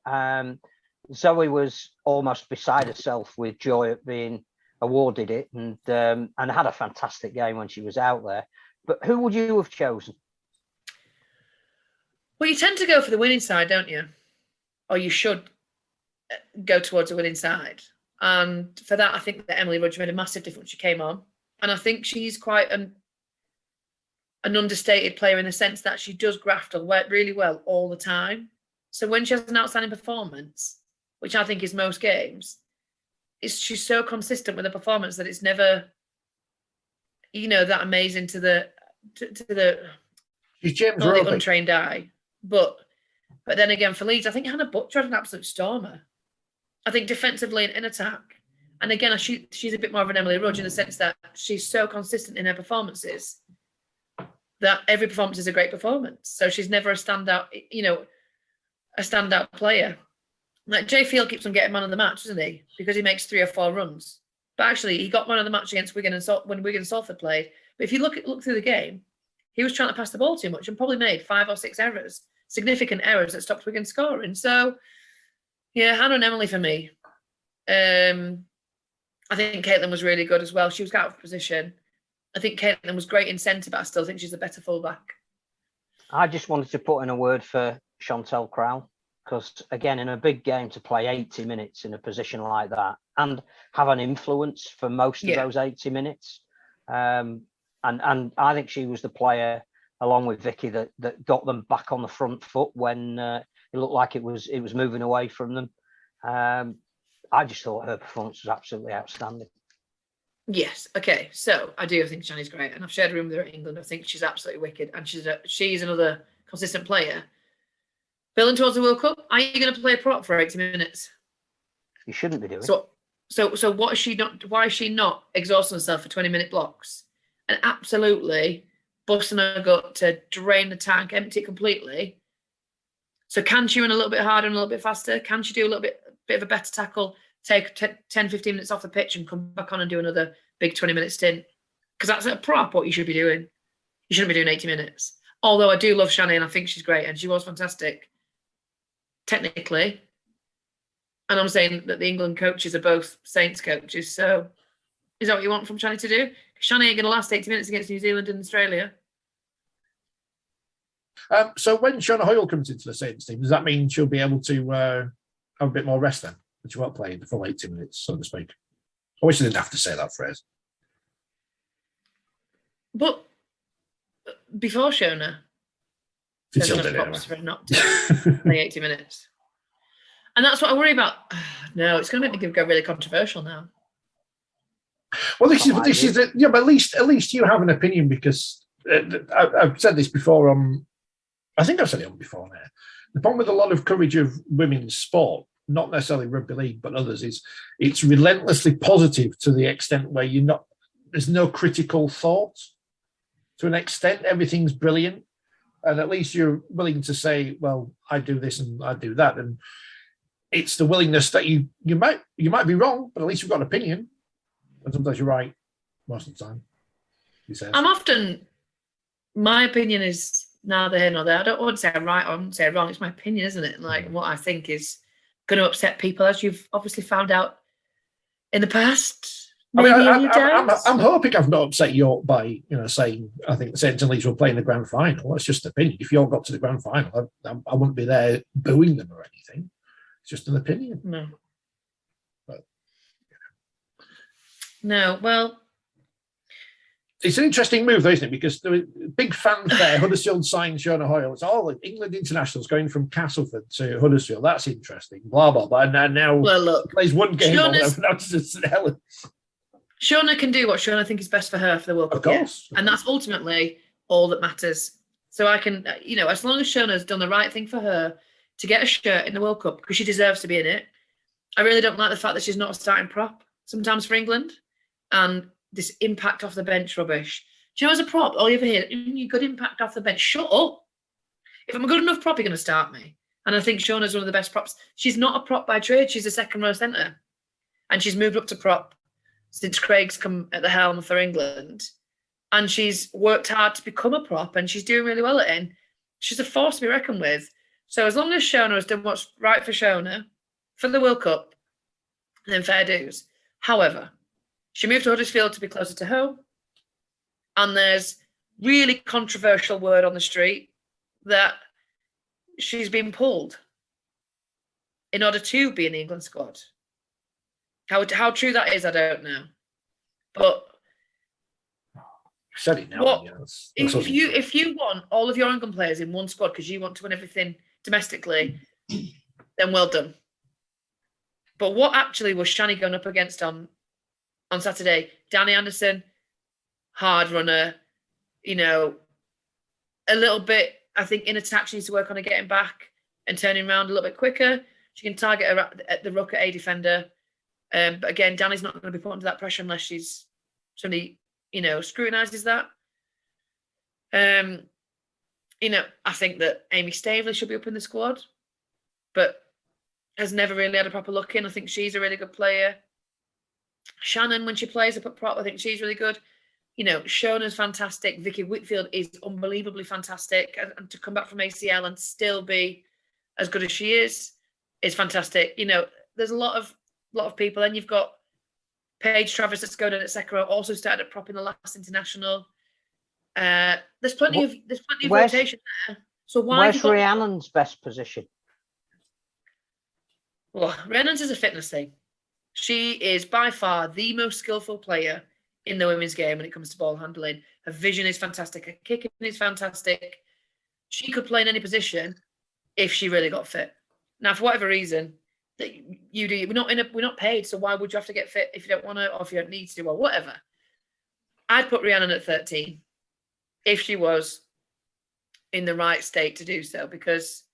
Zoe was almost beside herself with joy at being awarded it, and had a fantastic game when she was out there. But who would you have chosen? Well, you tend to go for the winning side, don't you? Or you should go towards the winning side. And for that, I think that Emily Rudge made a massive difference when she came on. And I think she's quite an understated player in the sense that she does graft or work really well all the time. So when she has an outstanding performance, which I think is most games, she's so consistent with the performance that it's never, that amazing to the she's James Roby. The untrained eye. But then again, for Leeds, I think Hannah Butcher had an absolute stormer. I think defensively and in attack. And again, she's a bit more of an Emily Rudge in the sense that she's so consistent in her performances that every performance is a great performance. So she's never a standout player. Like Jay Field keeps on getting man of the match, doesn't he? Because he makes 3 or 4 runs. But actually, he got man of the match against Wigan and when Wigan and Salford played. But if you look through the game, he was trying to pass the ball too much and probably made 5 or 6 errors, significant errors that stopped Wigan scoring. So, yeah, Hannah and Emily for me. I think Caitlin was really good as well. She was out of position. I think Caitlin was great in centre, but I still think she's a better fullback. I just wanted to put in a word for Chantel Crowell, because, again, in a big game to play 80 minutes in a position like that and have an influence for most of those 80 minutes. And I think she was the player, along with Vicky, that got them back on the front foot when it looked like it was moving away from them. I just thought her performance was absolutely outstanding. Yes. Okay. So I do think Shani's great, and I've shared a room with her in England. I think she's absolutely wicked, and she's another consistent player. Building towards the World Cup, are you going to play a prop for 80 minutes? You shouldn't be doing. So what is she not? Why is she not exhausting herself for 20-minute blocks and absolutely busting her gut to drain the tank, empty it completely? So can she run a little bit harder and a little bit faster? Can she do a little bit of a better tackle, take 10, 15 minutes off the pitch and come back on and do another big 20-minute stint? Because that's a prop, what you should be doing. You shouldn't be doing 80 minutes. Although I do love Shani and I think she's great and she was fantastic technically. And I'm saying that the England coaches are both Saints coaches. So is that what you want from Shani to do? Shani ain't going to last 80 minutes against New Zealand and Australia. So when Shona Hoyle comes into the Saints team, does that mean she'll be able to have a bit more rest then? That she won't play the full 80 minutes, so to speak. I wish I didn't have to say that phrase. But before Shona, It's still did it for not playing 80 minutes. And that's what I worry about. No, it's going to make me go really controversial now. Well, this is yeah, but at least you have an opinion because I've said this before. I think I've said it on before now. The problem with a lot of coverage of women's sport, not necessarily rugby league, but others, is it's relentlessly positive to the extent where there's no critical thought. To an extent, everything's brilliant, and at least you're willing to say, "Well, I do this and I do that," and it's the willingness that you might be wrong, but at least you've got an opinion, and sometimes you're right most of the time. He says. My opinion is neither here nor there. I don't want to say I'm right or I wouldn't say I'm wrong. It's my opinion, isn't it? Like what I think is going to upset people, as you've obviously found out in the past. I mean, I'm hoping I've not upset you by saying I think the Saints and Leeds will play in the grand final. That's just opinion. If you all got to the grand final, I wouldn't be there booing them or anything. It's just an opinion. No. But, No, well. It's an interesting move, though, isn't it? Because the big fanfare, Huddersfield signed Shona Hoyle. It's all England internationals going from Castleford to Huddersfield. That's interesting. Blah, blah, blah. And now look, plays one game on Helens. Shona can do what Shona thinks is best for her for the World Cup. Of course. And that's ultimately all that matters. So I can, as long as Shona's done the right thing for her to get a shirt in the World Cup, because she deserves to be in it. I really don't like the fact that she's not a starting prop sometimes for England. And this impact off the bench rubbish. Do you know, as a prop, all you ever hear, you good impact off the bench. Shut up. If I'm a good enough prop, you're going to start me. And I think Shona's one of the best props. She's not a prop by trade. She's a second row centre. And she's moved up to prop since Craig's come at the helm for England. And she's worked hard to become a prop and she's doing really well at it. And she's a force to be reckoned with. So as long as Shona has done what's right for Shona, for the World Cup, then fair dues. However, she moved to Huddersfield to be closer to home. And there's really controversial word on the street that she's been pulled in order to be in the England squad. How true that is, I don't know. But said it now. If you want all of your England players in one squad because you want to win everything domestically, then well done. But what actually was Shani going up against on Saturday? Danny Anderson, hard runner, a little bit, I think in attack she needs to work on her getting back and turning around a little bit quicker. She can target her at the ruck at a defender. But again, Danny's not going to be put under that pressure unless somebody, scrutinises that. I think that Amy Staveley should be up in the squad, but has never really had a proper look in. I think she's a really good player. Shannon, when she plays up at prop, I think she's really good. Shona's fantastic. Vicky Whitfield is unbelievably fantastic. And to come back from ACL and still be as good as she is fantastic. There's a lot of people. Then you've got Paige Travis that's going in at second row, also started at prop in the last international. There's plenty of rotation there. So where's Rhiannon's best position? Well, Rhiannon's is a fitness thing. She is by far the most skillful player in the women's game when it comes to ball handling. Her vision is fantastic. Her kicking is fantastic. She could play in any position if she really got fit. Now, for whatever reason that you do, we're not paid. So why would you have to get fit if you don't want to, or if you don't need to, or whatever? I'd put Rhiannon at 13 if she was in the right state to do so, because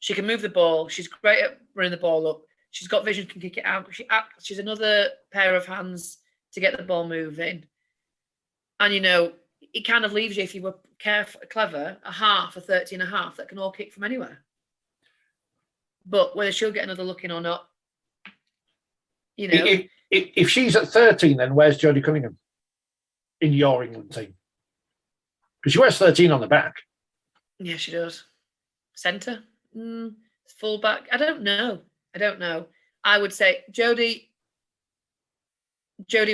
She can move the ball. She's great at running the ball up. She's got vision, can kick it out. She's another pair of hands to get the ball moving. And, it kind of leaves you, if you were clever, a half, a 30 and a half that can all kick from anywhere. But whether she'll get another look in or not, If she's at 13, then where's Jodie Cunningham in your England team? Because she wears 13 on the back. Yeah, she does. Centre? Fullback? I don't know. I would say Jodie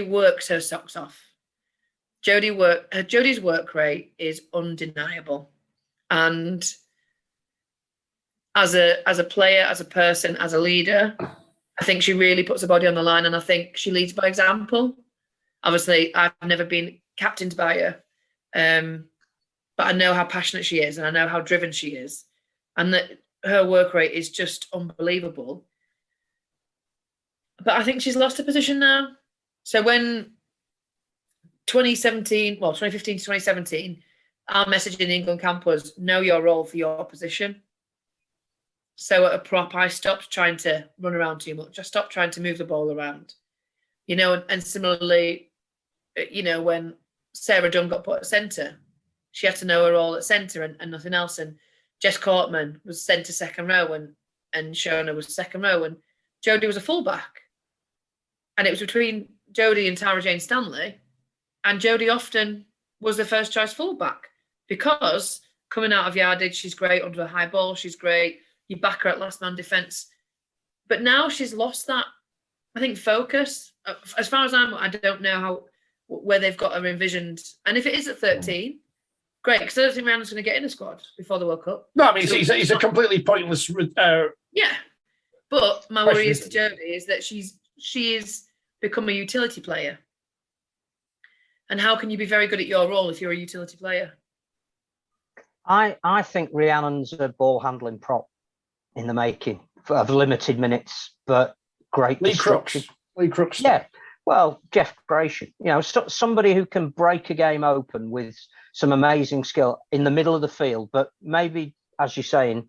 works her socks off. Jodie's work rate is undeniable. And as a player, as a person, as a leader, I think she really puts her body on the line, and I think she leads by example. Obviously, I've never been captained by her, but I know how passionate she is, and I know how driven she is, and that her work rate is just unbelievable. But I think she's lost her position now. So when 2015 to 2017, our message in the England camp was know your role for your position. So at a prop, I stopped trying to run around too much. I stopped trying to move the ball around, and similarly, when Sarah Dunn got put at centre, she had to know her role at centre and nothing else. And Jess Cortman was centre second row and Shona was second row and Jodie was a fullback. And it was between Jodie and Tara Jane Stanley. And Jodie often was the first choice fullback because coming out of yardage, she's great under a high ball. She's great. You back her at last man defence. But now she's lost that, I think, focus. As far as I don't know where they've got her envisioned. And if it is at 13, great, because I don't think Rihanna's going to get in the squad before the World Cup. No, I mean, it's a completely pointless... yeah. But my worry is to Jodie is that she is become a utility player. And how can you be very good at your role if you're a utility player? I think Rhiannon's a ball handling prop in the making of limited minutes, but great Lee destruction. Crooks. Yeah. Well, Jeff Gratian, somebody who can break a game open with some amazing skill in the middle of the field, but maybe, as you say, in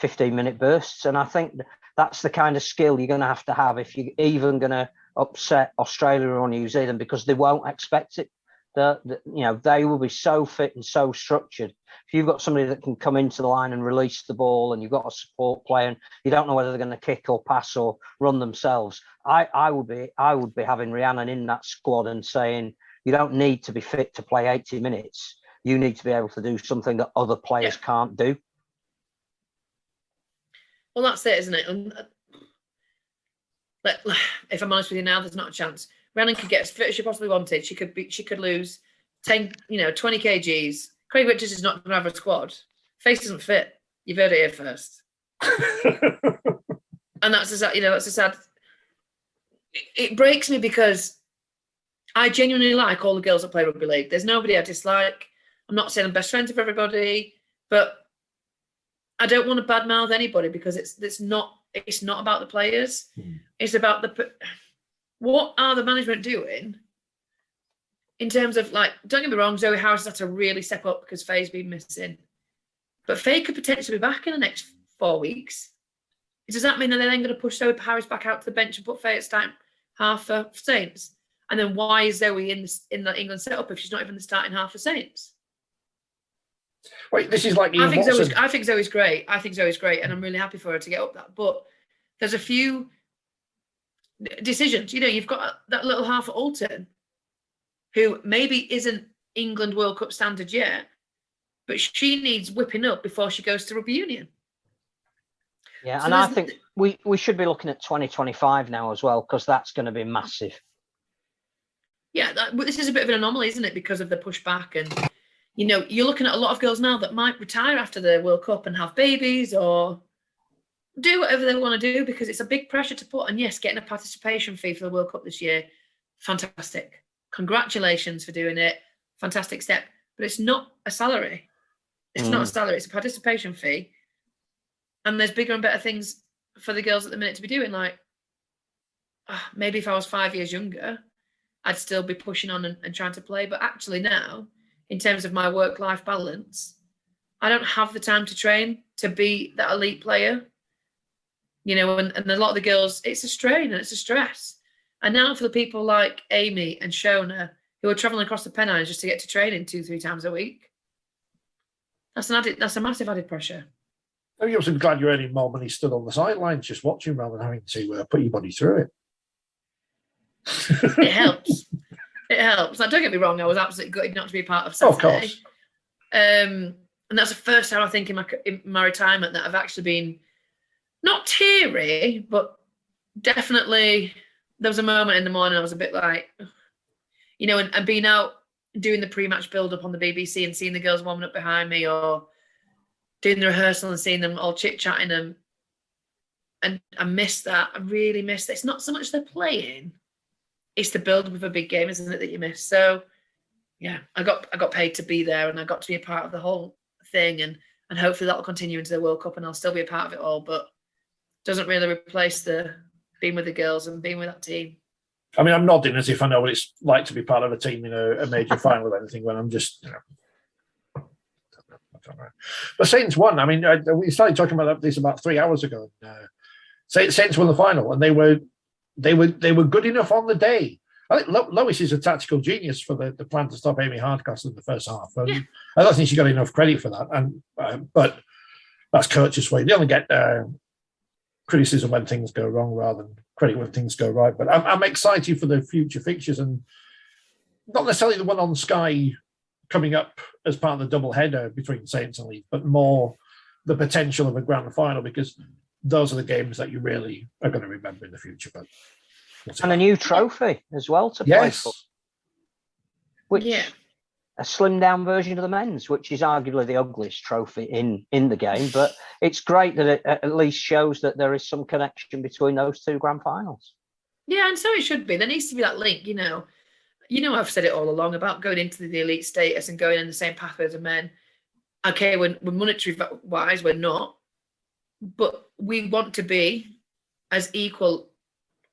15-minute bursts. And I think that's the kind of skill you're going to have if you're even going to upset Australia or New Zealand, because they won't expect it. They will be so fit and so structured. If you've got somebody that can come into the line and release the ball, and you've got a support player, and you don't know whether they're going to kick or pass or run themselves, I would be having Rhiannon in that squad and saying, you don't need to be fit to play 80 minutes. You need to be able to do something that other players can't do. Well, that's it, isn't it? If I'm honest with you now, there's not a chance. Rhiannon could get as fit as she possibly wanted. She could lose 10, 20 kgs. Craig Richards is not going to have a squad. Face doesn't fit. You've heard it here first. And that's a sad. It breaks me because I genuinely like all the girls that play rugby league. There's nobody I dislike. I'm not saying I'm best friends with everybody, but I don't want to badmouth anybody because it's not about the players. It's about what are the management doing in terms of, don't get me wrong, Zoe Harris has had to really step up because Faye's been missing. But Faye could potentially be back in the next 4 weeks. Does that mean that they're then going to push Zoe Harris back out to the bench and put Faye at starting half for Saints? And then why is Zoe in the England setup if she's not even the starting half for Saints? Wait, this is like I think Zoe's great. And I'm really happy for her to get up that. But there's a few decisions. You've got that little half at Alton, who maybe isn't England World Cup standard yet, but she needs whipping up before she goes to rugby union. Yeah, so and I think we should be looking at 2025 now as well, because that's going to be massive. Yeah, this is a bit of an anomaly, isn't it? Because of the pushback, and you're looking at a lot of girls now that might retire after the World Cup and have babies or do whatever they want to do, because it's a big pressure to put. And yes, getting a participation fee for the World Cup this year, fantastic. Congratulations for doing it. Fantastic step. But it's not a salary. It's not a salary. It's a participation fee. And there's bigger and better things for the girls at the minute to be doing. Maybe if I was 5 years younger, I'd still be pushing on and trying to play. But actually now, in terms of my work-life balance, I don't have the time to train to be that elite player. You know, and a lot of the girls, it's a strain and it's a stress. And now for the people like Amy and Shona, who are travelling across the Pennines just to get to training 2-3 times a week, that's a massive added pressure. You're also glad you're earning more money stood on the sidelines just watching rather than having to put your body through it. It helps. It helps. Now, don't get me wrong, I was absolutely gutted not to be a part of Saturday. Of course. And that's the first time I think in my retirement that I've actually been not teary, but definitely there was a moment in the morning I was a bit like, you know, and being out doing the pre-match build-up on the BBC and seeing the girls warming up behind me, or doing the rehearsal and seeing them all chit-chatting, and I miss that. I really miss that. It's not so much they're playing, it's the build-up of a big game, isn't it, that you miss? So, yeah, I got paid to be there, and I got to be a part of the whole thing, and hopefully that'll continue into the World Cup, and I'll still be a part of it all, but doesn't really replace the being with the girls and being with that team. I mean, I'm nodding as if I know what it's like to be part of a team in a major final or anything, when I'm just, you know, I don't know. But Saints won. I mean, we started talking about this about 3 hours ago. Saints won the final, and they were good enough on the day. I think Lois is a tactical genius for the plan to stop Amy Hardcastle in the first half. Yeah. I don't think she got enough credit for that. And but that's coach's way. They only get criticism when things go wrong rather than credit when things go right. But I'm excited for the future fixtures, and not necessarily the one on Sky coming up as part of the double header between Saints and Leeds, but more the potential of a grand final, because those are the games that you really are going to remember in the future. But and a new trophy as well to play for, which a slimmed down version of the men's, which is arguably the ugliest trophy in the game, but it's great that it at least shows that there is some connection between those two grand finals. Yeah, and so it should be. There needs to be that link, you know. I've said it all along about going into the elite status and going in the same pathway as the men. Okay, we're monetary wise, we're not, but we want to be as equal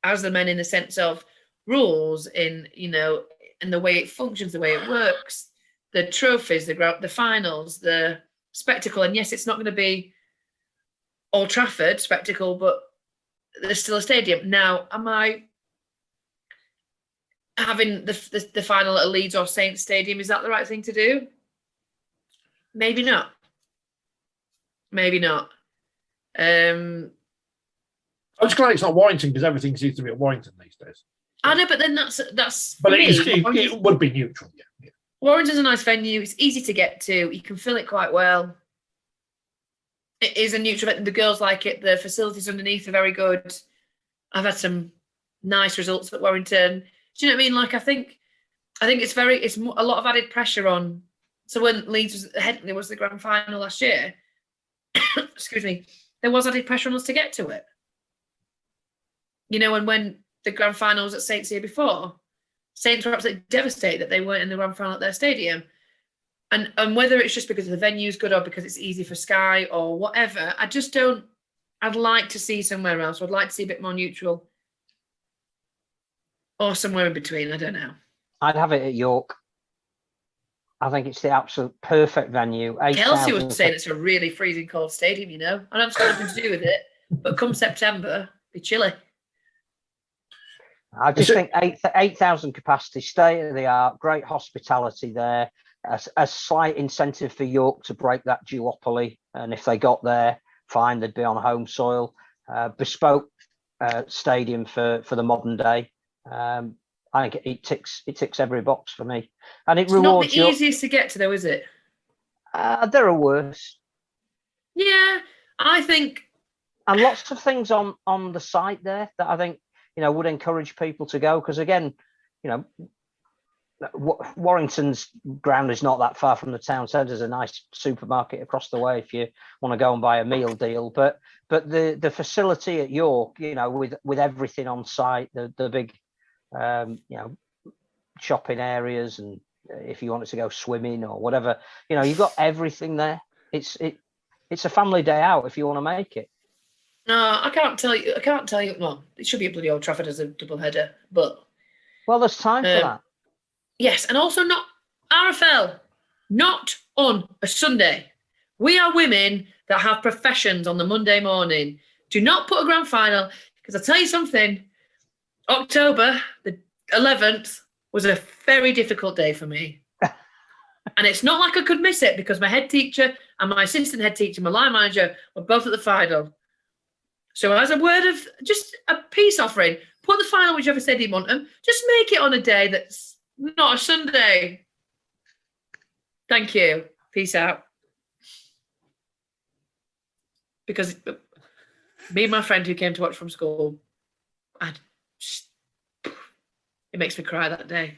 as the men in the sense of rules, in, you know, and the way it functions, the way it works, the trophies, the finals, the spectacle. And yes, it's not going to be Old Trafford spectacle, but there's still a stadium. Now, am I having the final at Leeds or Saints Stadium? Is that the right thing to do? Maybe not. Maybe not. I'm just glad it's not Warrington, because everything seems to be at Warrington these days. I know, but then that's. But it would be neutral, yeah. Warrington's a nice venue. It's easy to get to. You can fill it quite well. It is a neutral venue. The girls like it. The facilities underneath are very good. I've had some nice results at Warrington. Do you know what I mean? Like, I think it's a lot of added pressure on. So when Leeds was the grand final last year, excuse me, there was added pressure on us to get to it. You know, and when the grand final was at Saints the year before, Saints were absolutely devastated that they weren't in the grand final at their stadium. And whether it's just because the venue's good or because it's easy for Sky or whatever, I'd like to see somewhere else. I'd like to see a bit more neutral. Or somewhere in between, I don't know. I'd have it at York. I think it's the absolute perfect venue. Kelsey was saying it's a really freezing cold stadium, you know. I don't have nothing to do with it, but come September, it'll be chilly. I just think 8,000 capacity, state of the art, great hospitality there, a slight incentive for York to break that duopoly. And if they got there, fine, they'd be on home soil. Bespoke stadium for the modern day. I think it ticks every box for me, and it rewards. It's not the easiest to get to, though, is it? There are worse. Yeah, I think, and lots of things on the site there that I think, you know, would encourage people to go, because again, you know, Warrington's ground is not that far from the town centre. There's a nice supermarket across the way if you want to go and buy a meal deal. But the facility at York, you know, with everything on site, the big, you know, shopping areas, and if you wanted to go swimming or whatever, you know, you've got everything there. It's a family day out if you want to make it. No, I can't tell you. No, it should be a bloody Old Trafford as a double header, but well, there's time for that. Yes, and also not RFL, not on a Sunday. We are women that have professions on the Monday morning, do not put a grand final, because I'll tell you something, October the 11th was a very difficult day for me. And it's not like I could miss it, because my head teacher and my assistant head teacher, my line manager, were both at the final. So as a word of just a peace offering, put the final whichever stadium you want them. Just make it on a day that's not a Sunday. Thank you. Peace out. Because me and my friend who came to watch from school, it makes me cry that day.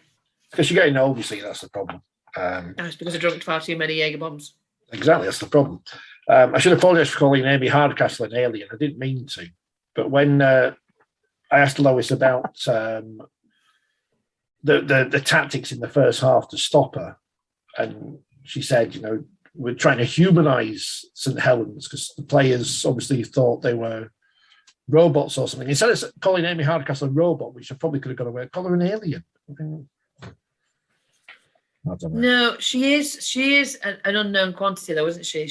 Because you're getting old, you see, that's the problem. It's because I drank far too many Jaeger bombs. Exactly, that's the problem. I should apologise for calling Amy Hardcastle an alien. I didn't mean to. But when I asked Lois about the tactics in the first half to stop her, and she said, you know, we're trying to humanise St Helens because the players obviously thought they were robots or something. Instead of calling Amy Hardcastle a robot, which I probably could have got away, call her an alien. I don't know. No, she is an unknown quantity, though, isn't she?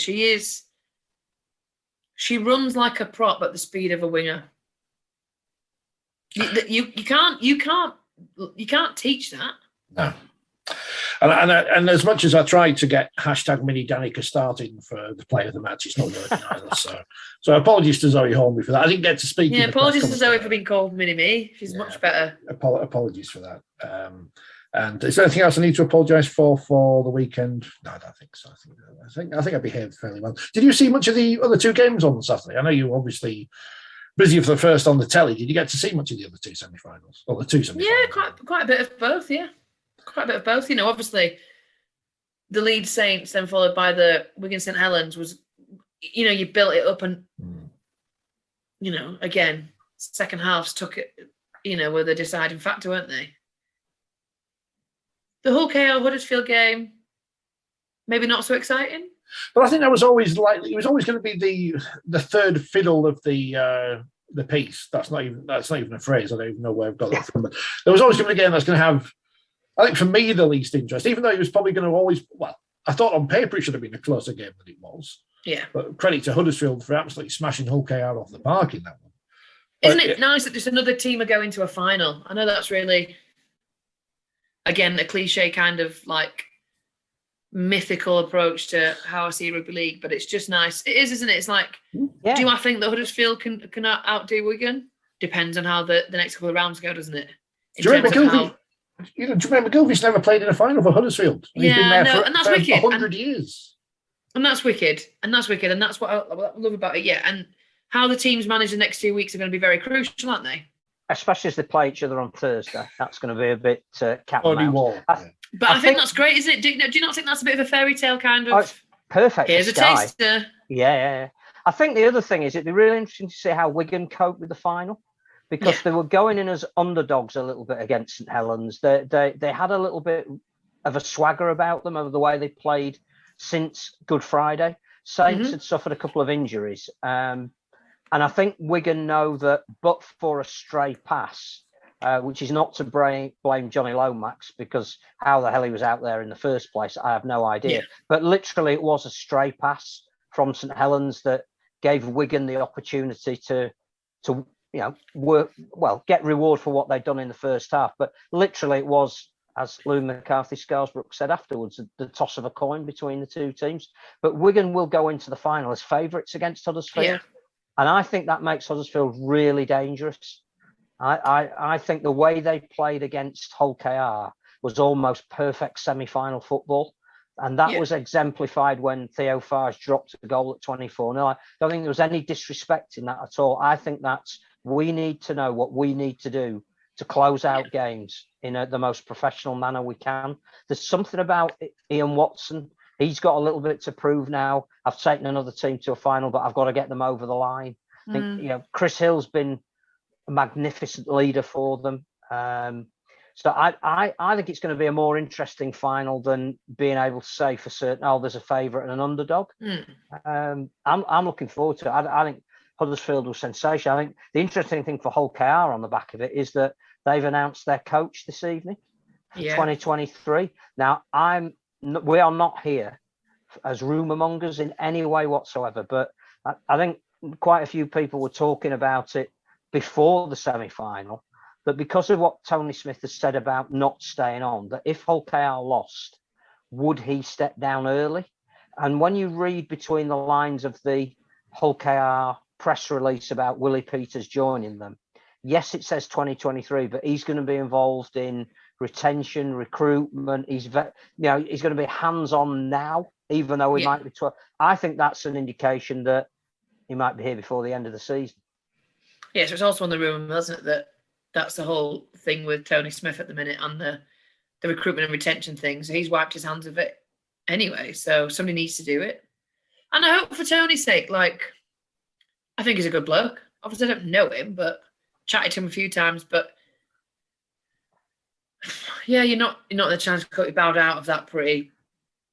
She runs like a prop at the speed of a winger. You can't teach that. No. And as much as I tried to get hashtag Mini Danika starting for the play of the match, it's not working either. So apologies to Zoe Hornby for that. I didn't get to speak. Yeah, apologies to Zoe for being called Mini Me. She's much better. Apologies for that. And is there anything else I need to apologise for the weekend? No, I don't think so. I think I behaved fairly well. Did you see much of the other two games on Saturday? I know you were obviously busy for the first on the telly. Did you get to see much of the other two semi-finals? Or the two semi-finals? Yeah, quite a bit of both, yeah. Quite a bit of both. You know, obviously, the Leeds Saints, then followed by the Wigan St Helens was, you know, you built it up and, you know, again, second halves took it, you know, were the deciding factor, weren't they? The Hull KO Huddersfield game, maybe not so exciting. But I think that was always it was always going to be the third fiddle of the piece. That's not even a phrase. I don't even know where I've got that from. But there was always going to be a game that's going to have, I think, for me, the least interest. Even though it was probably going to always, well, I thought on paper it should have been a closer game than it was. Yeah. But credit to Huddersfield for absolutely smashing Hull KR off the park in that one. Isn't it nice that just another team are going to a final? I know that's really, again, a cliche kind of like mythical approach to how I see rugby league, but it's just nice. It is, isn't it? It's like, do I think that Huddersfield can outdo Wigan? Depends on how the next couple of rounds go, doesn't it? Jermaine McGilvey's never played in a final for Huddersfield. He's been there and that's wicked. 100 years. And that's wicked. And that's what I love about it. Yeah, and how the teams manage the next 2 weeks are going to be very crucial, aren't they? Especially as they play each other on Thursday. That's going to be a bit cat and mouse. But I think that's great, isn't it? Do you not think that's a bit of a fairy tale kind of? Oh, it's perfect. Here's a taster. Yeah. I think the other thing is it'd be really interesting to see how Wigan cope with the final, because they were going in as underdogs a little bit against St Helens. They had a little bit of a swagger about them over the way they played since Good Friday. Saints had suffered a couple of injuries. And I think Wigan know that, but for a stray pass, which is not to blame Johnny Lomax, because how the hell he was out there in the first place, I have no idea. Yeah. But literally it was a stray pass from St Helens that gave Wigan the opportunity to get reward for what they'd done in the first half. But literally it was, as Lou McCarthy-Scarsbrook said afterwards, the toss of a coin between the two teams. But Wigan will go into the final as favourites against Huddersfield. Yeah. And I think that makes Huddersfield really dangerous. I think the way they played against Hull KR was almost perfect semi-final football. And that was exemplified when Theo Farge dropped a goal at 24-0. I don't think there was any disrespect in that at all. I think we need to know what we need to do to close out games in the most professional manner we can. There's something about Ian Watson. He's got a little bit to prove now. I've taken another team to a final, but I've got to get them over the line. I think, Chris Hill's been a magnificent leader for them. So I think it's going to be a more interesting final than being able to say for certain, there's a favourite and an underdog. I'm looking forward to it. I think Huddersfield was sensational. I think the interesting thing for Hull KR on the back of it is that they've announced their coach this evening for 2023. Now, we are not here as rumour mongers in any way whatsoever. But I think quite a few people were talking about it before the semi-final, that because of what Tony Smith has said about not staying on, that if Hull KR lost, would he step down early? And when you read between the lines of the Hull KR press release about Willie Peters joining them, yes, it says 2023, but he's going to be involved in retention, recruitment. He's going to be hands-on now, even though he might be 12. I think that's an indication that he might be here before the end of the season. Yeah, so it's also on the rumour, isn't it, that's the whole thing with Tony Smith at the minute and the recruitment and retention thing. So he's wiped his hands of it anyway. So somebody needs to do it. And I hope for Tony's sake, like, I think he's a good bloke. Obviously, I don't know him, but chatted to him a few times. But yeah, you're not the chance to be bowed out of that pretty,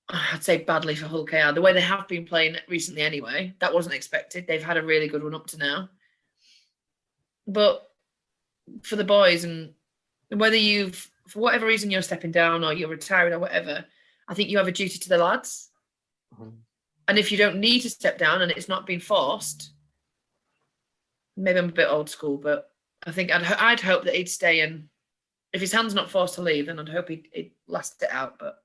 I'd say, badly for Hull KR. The way they have been playing recently anyway, that wasn't expected. They've had a really good run up to now. But for the boys, and whether you've, for whatever reason you're stepping down or you're retiring or whatever, I think you have a duty to the lads. Mm-hmm. And if you don't need to step down and it's not been forced, maybe I'm a bit old school, but I think I'd hope that he'd stay in. If his hand's not forced to leave, then I'd hope he'd last it out. But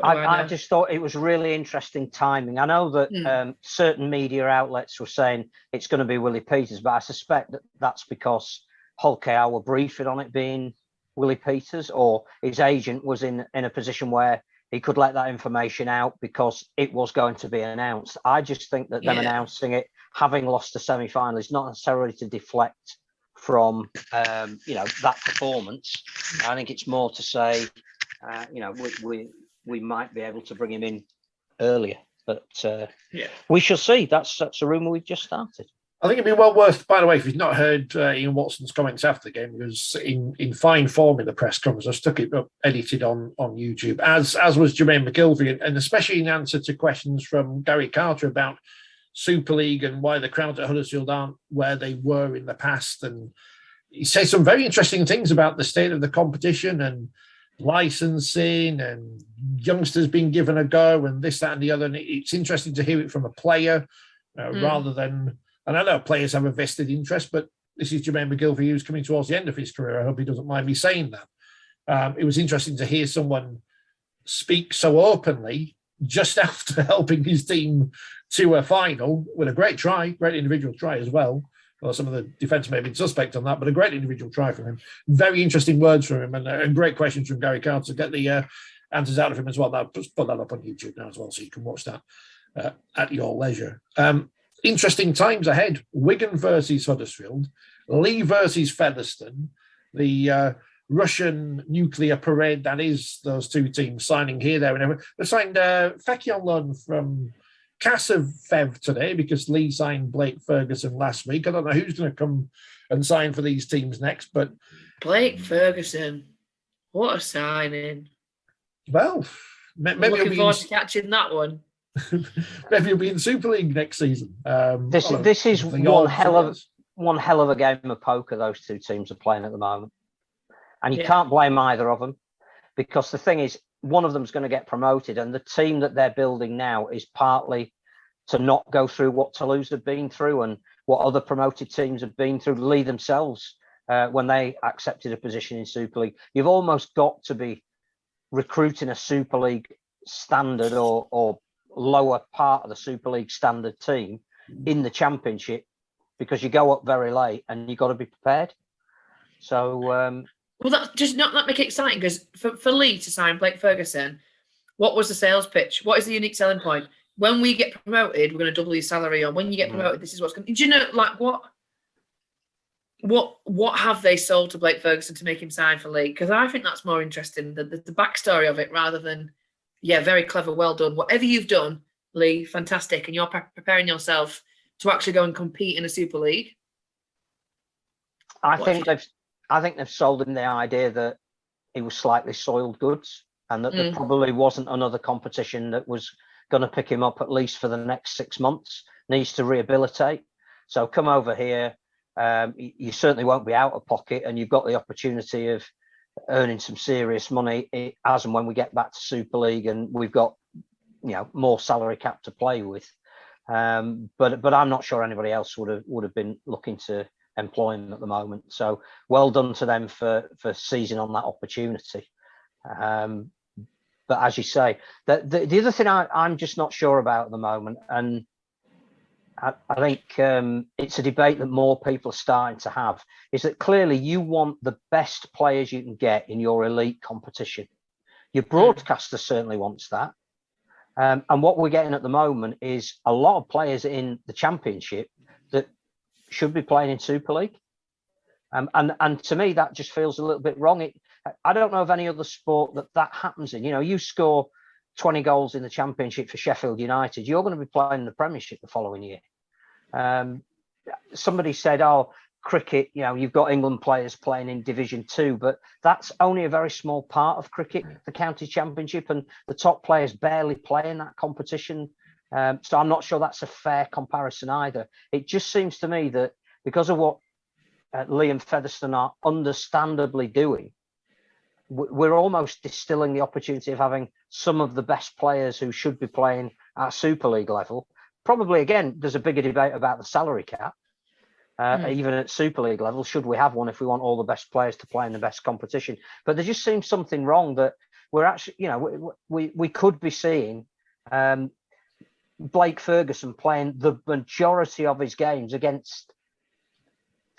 I just thought it was really interesting timing. I know that certain media outlets were saying it's going to be Willie Peters, but I suspect that that's because Hull KR were briefing on it being Willie Peters, or his agent was in a position where he could let that information out because it was going to be announced. I just think that them announcing it, having lost the semi-final, is not necessarily to deflect from that performance. I think it's more to say, we might be able to bring him in earlier, but we shall see. That's a rumour we've just started. I think it'd be well worth, by the way, if you've not heard Ian Watson's comments after the game, he was in fine form in the press conference. I stuck it up, edited on YouTube, as was Jermaine McGilvey, and especially in answer to questions from Gary Carter about Super League and why the crowds at Huddersfield aren't where they were in the past. And he says some very interesting things about the state of the competition and licensing and youngsters being given a go and this, that, and the other. And it's interesting to hear it from a player rather than. And I know players have a vested interest, but this is Jermaine McGilvey, who's coming towards the end of his career. I hope he doesn't mind me saying that. It was interesting to hear someone speak so openly just after helping his team to a final with a great individual try as well. Well, some of the defence may have been suspect on that, but a great individual try from him. Very interesting words from him and great questions from Gary Carter. Get the answers out of him as well. I'll just put that up on YouTube now as well, so you can watch that at your leisure. Interesting times ahead. Wigan versus Huddersfield, Leigh versus Featherstone, the Russian nuclear parade that is those two teams signing here, there, and everywhere. They signed Fecky on loan from Fev today because Leigh signed Blake Ferguson last week. I don't know who's going to come and sign for these teams next, but Blake Ferguson, what a signing! Well, maybe looking forward to catching that one. Maybe he'll be in Super League next season. This is one hell of a game of poker those two teams are playing at the moment, and you can't blame either of them, because the thing is, one of them's going to get promoted, and the team that they're building now is partly to not go through what Toulouse have been through and what other promoted teams have been through. Leigh themselves, when they accepted a position in Super League, you've almost got to be recruiting a Super League standard or lower part of the Super League standard team in the Championship, because you go up very late and you've got to be prepared. So well, that just not that make it exciting, because for Leigh to sign Blake Ferguson, what was the sales pitch? What is the unique selling point? When we get promoted, we're going to double your salary, or when you get promoted, this is what's going to. Do you know, like, what have they sold to Blake Ferguson to make him sign for Leigh? Because I think that's more interesting, the backstory of it, rather than, very clever, well done. Whatever you've done, Leigh, fantastic, and you're preparing yourself to actually go and compete in a Super League. I think they've sold him the idea that he was slightly soiled goods, and that there probably wasn't another competition that was going to pick him up at least for the next 6 months. Needs to rehabilitate. So come over here. You certainly won't be out of pocket, and you've got the opportunity of earning some serious money as and when we get back to Super League, and we've got more salary cap to play with. But I'm not sure anybody else would have been looking to employ him at the moment. So well done to them for seizing on that opportunity. But as you say, the other thing I'm just not sure about at the moment, and I think it's a debate that more people are starting to have, is that clearly you want the best players you can get in your elite competition. Your broadcaster certainly wants that. And what we're getting at the moment is a lot of players in the Championship that should be playing in Super League. And to me, that just feels a little bit wrong. I don't know of any other sport that happens in. You score 20 goals in the Championship for Sheffield United, you're going to be playing in the Premiership the following year. Somebody said, cricket, you've got England players playing in Division 2, but that's only a very small part of cricket, the county championship, and the top players barely play in that competition. So I'm not sure that's a fair comparison either. It just seems to me that because of what Leigh and Featherstone are understandably doing, we're almost distilling the opportunity of having some of the best players who should be playing at Super League level. Probably, again, there's a bigger debate about the salary cap. Even at Super League level, should we have one if we want all the best players to play in the best competition? But there just seems something wrong that we're actually, we could be seeing Blake Ferguson playing the majority of his games against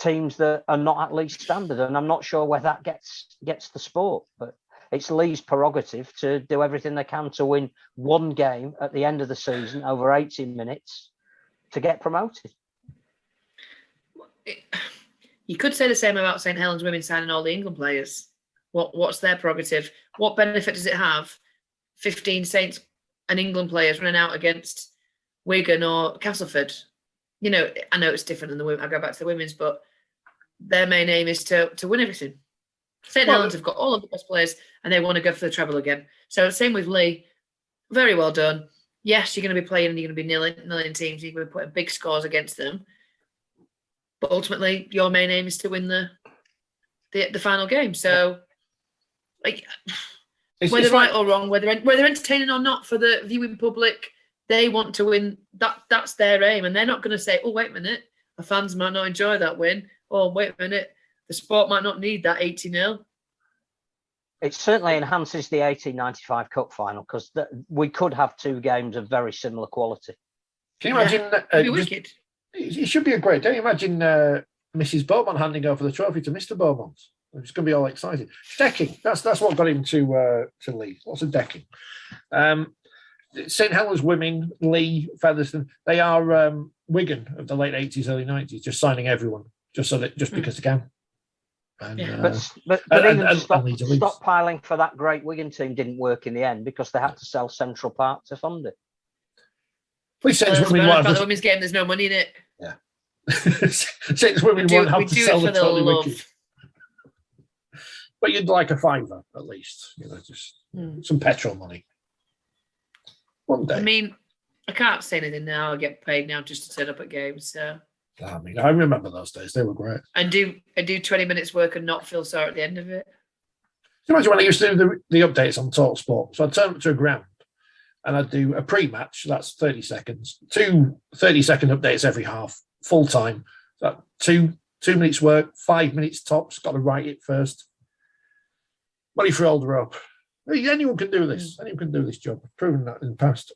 teams that are not at Leeds standard, and I'm not sure where that gets the sport. But it's Leeds' prerogative to do everything they can to win one game at the end of the season over 80 minutes to get promoted. You could say the same about St Helens women signing all the England players. What's their prerogative? What benefit does it have? 15 Saints and England players running out against Wigan or Castleford. I know it's different than the women. I go back to the women's, but their main aim is to win everything. St Helens have got all of the best players and they want to go for the treble again. So same with Leigh. Very well done. Yes, you're going to be playing and you're going to be nilling teams. You're going to be putting big scores against them. But ultimately, your main aim is to win the final game. So, whether right or wrong, whether entertaining or not for the viewing public, they want to win. That's their aim, and they're not going to say, "Oh, wait a minute, the fans might not enjoy that win." Or wait a minute, the sport might not need that 80-0. It certainly enhances the 1895 Cup final because we could have two games of very similar quality. Can you imagine? It'd be wicked. It should be a great day. Imagine Mrs. Beaumont handing over the trophy to Mr. Beaumont. It's going to be all excited. Decking. That's what got him to Leeds. Lots of decking. St Helens women, Leigh, Featherstone, they are Wigan of the late 80s, early 90s, just signing everyone just because they can. And, but even stockpiling for that great Wigan team didn't work in the end because they had to sell Central Park to fund it. Please say the women's game. There's no money in it. Yeah. Since women won't have to sell the totally wicked. But you'd like a fiver at least, just some petrol money. One day. I mean, I can't say anything now. I get paid now just to turn up at games. So. I remember those days. They were great. And do 20 minutes work and not feel sore at the end of it. Can you imagine when I used to do the updates on TalkSport? So I'd turn up to a ground and I'd do a pre-match. That's 30 seconds. 2 30-second updates every half, full time. So 2 minutes work, 5 minutes tops. Got to write it first. Money for old rope. Anyone can do this. Anyone can do this job. I've proven that in the past.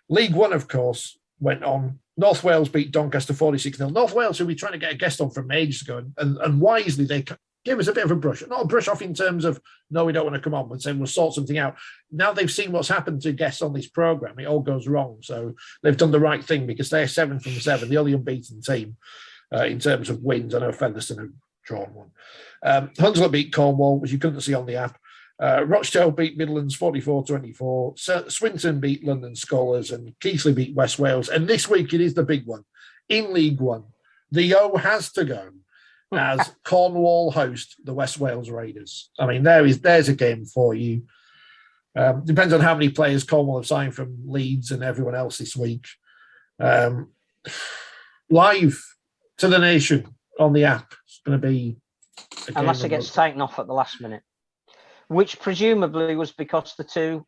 League One, of course, went on. North Wales beat Doncaster 46-0. North Wales, who we were trying to get a guest on from ages ago, and wisely they gave us a bit of a brush. Not a brush off in terms of, no, we don't want to come on, but saying we'll sort something out. Now they've seen what's happened to guests on this programme. It all goes wrong. So they've done the right thing because they're 7 from 7, the only unbeaten team in terms of wins. I know Featherstone have drawn one. Hunslet beat Cornwall, which you couldn't see on the app. Rochdale beat Midlands 44-24. Swinton beat London Scholars and Keighley beat West Wales. And this week it is the big one. In League One, the O has to go as Cornwall host the West Wales Raiders. I mean, there's a game for you. Depends on how many players Cornwall have signed from Leeds and everyone else this week. Live to the nation on the app. It's going to be... Unless it gets taken off at the last minute. Which presumably was because the two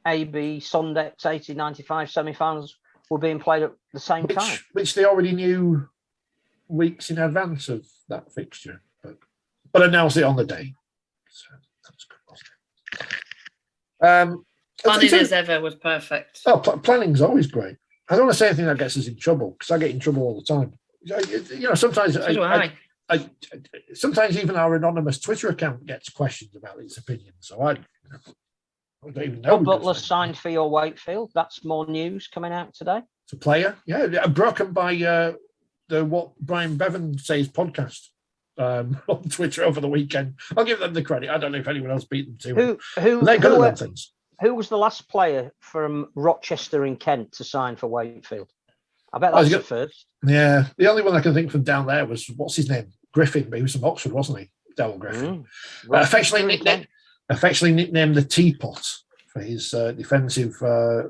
AB Sondex 80-95 semi-finals were being played at the same time. Which they already knew weeks in advance of that fixture, but announced it on the day. So that's good, wasn't it? Planning as ever was perfect. Oh, planning's always great. I don't want to say anything that gets us in trouble, because I get in trouble all the time. You know, sometimes So do I. Sometimes even our anonymous Twitter account gets questions about its opinion. So I don't even know. Rob Butler signed for your Wakefield. That's more news coming out today. It's a player, yeah, broken by the What Brian Bevan Says podcast on Twitter over the weekend. I'll give them the credit. I don't know if anyone else beat them to. They're good at them things. Who was the last player from Rochester in Kent to sign for Wakefield? I bet that's the first. Yeah, the only one I can think from down there was, what's his name? Griffin, but he was from Oxford, wasn't he? Darryl Griffin. Affectionately nicknamed the Teapot for his defensive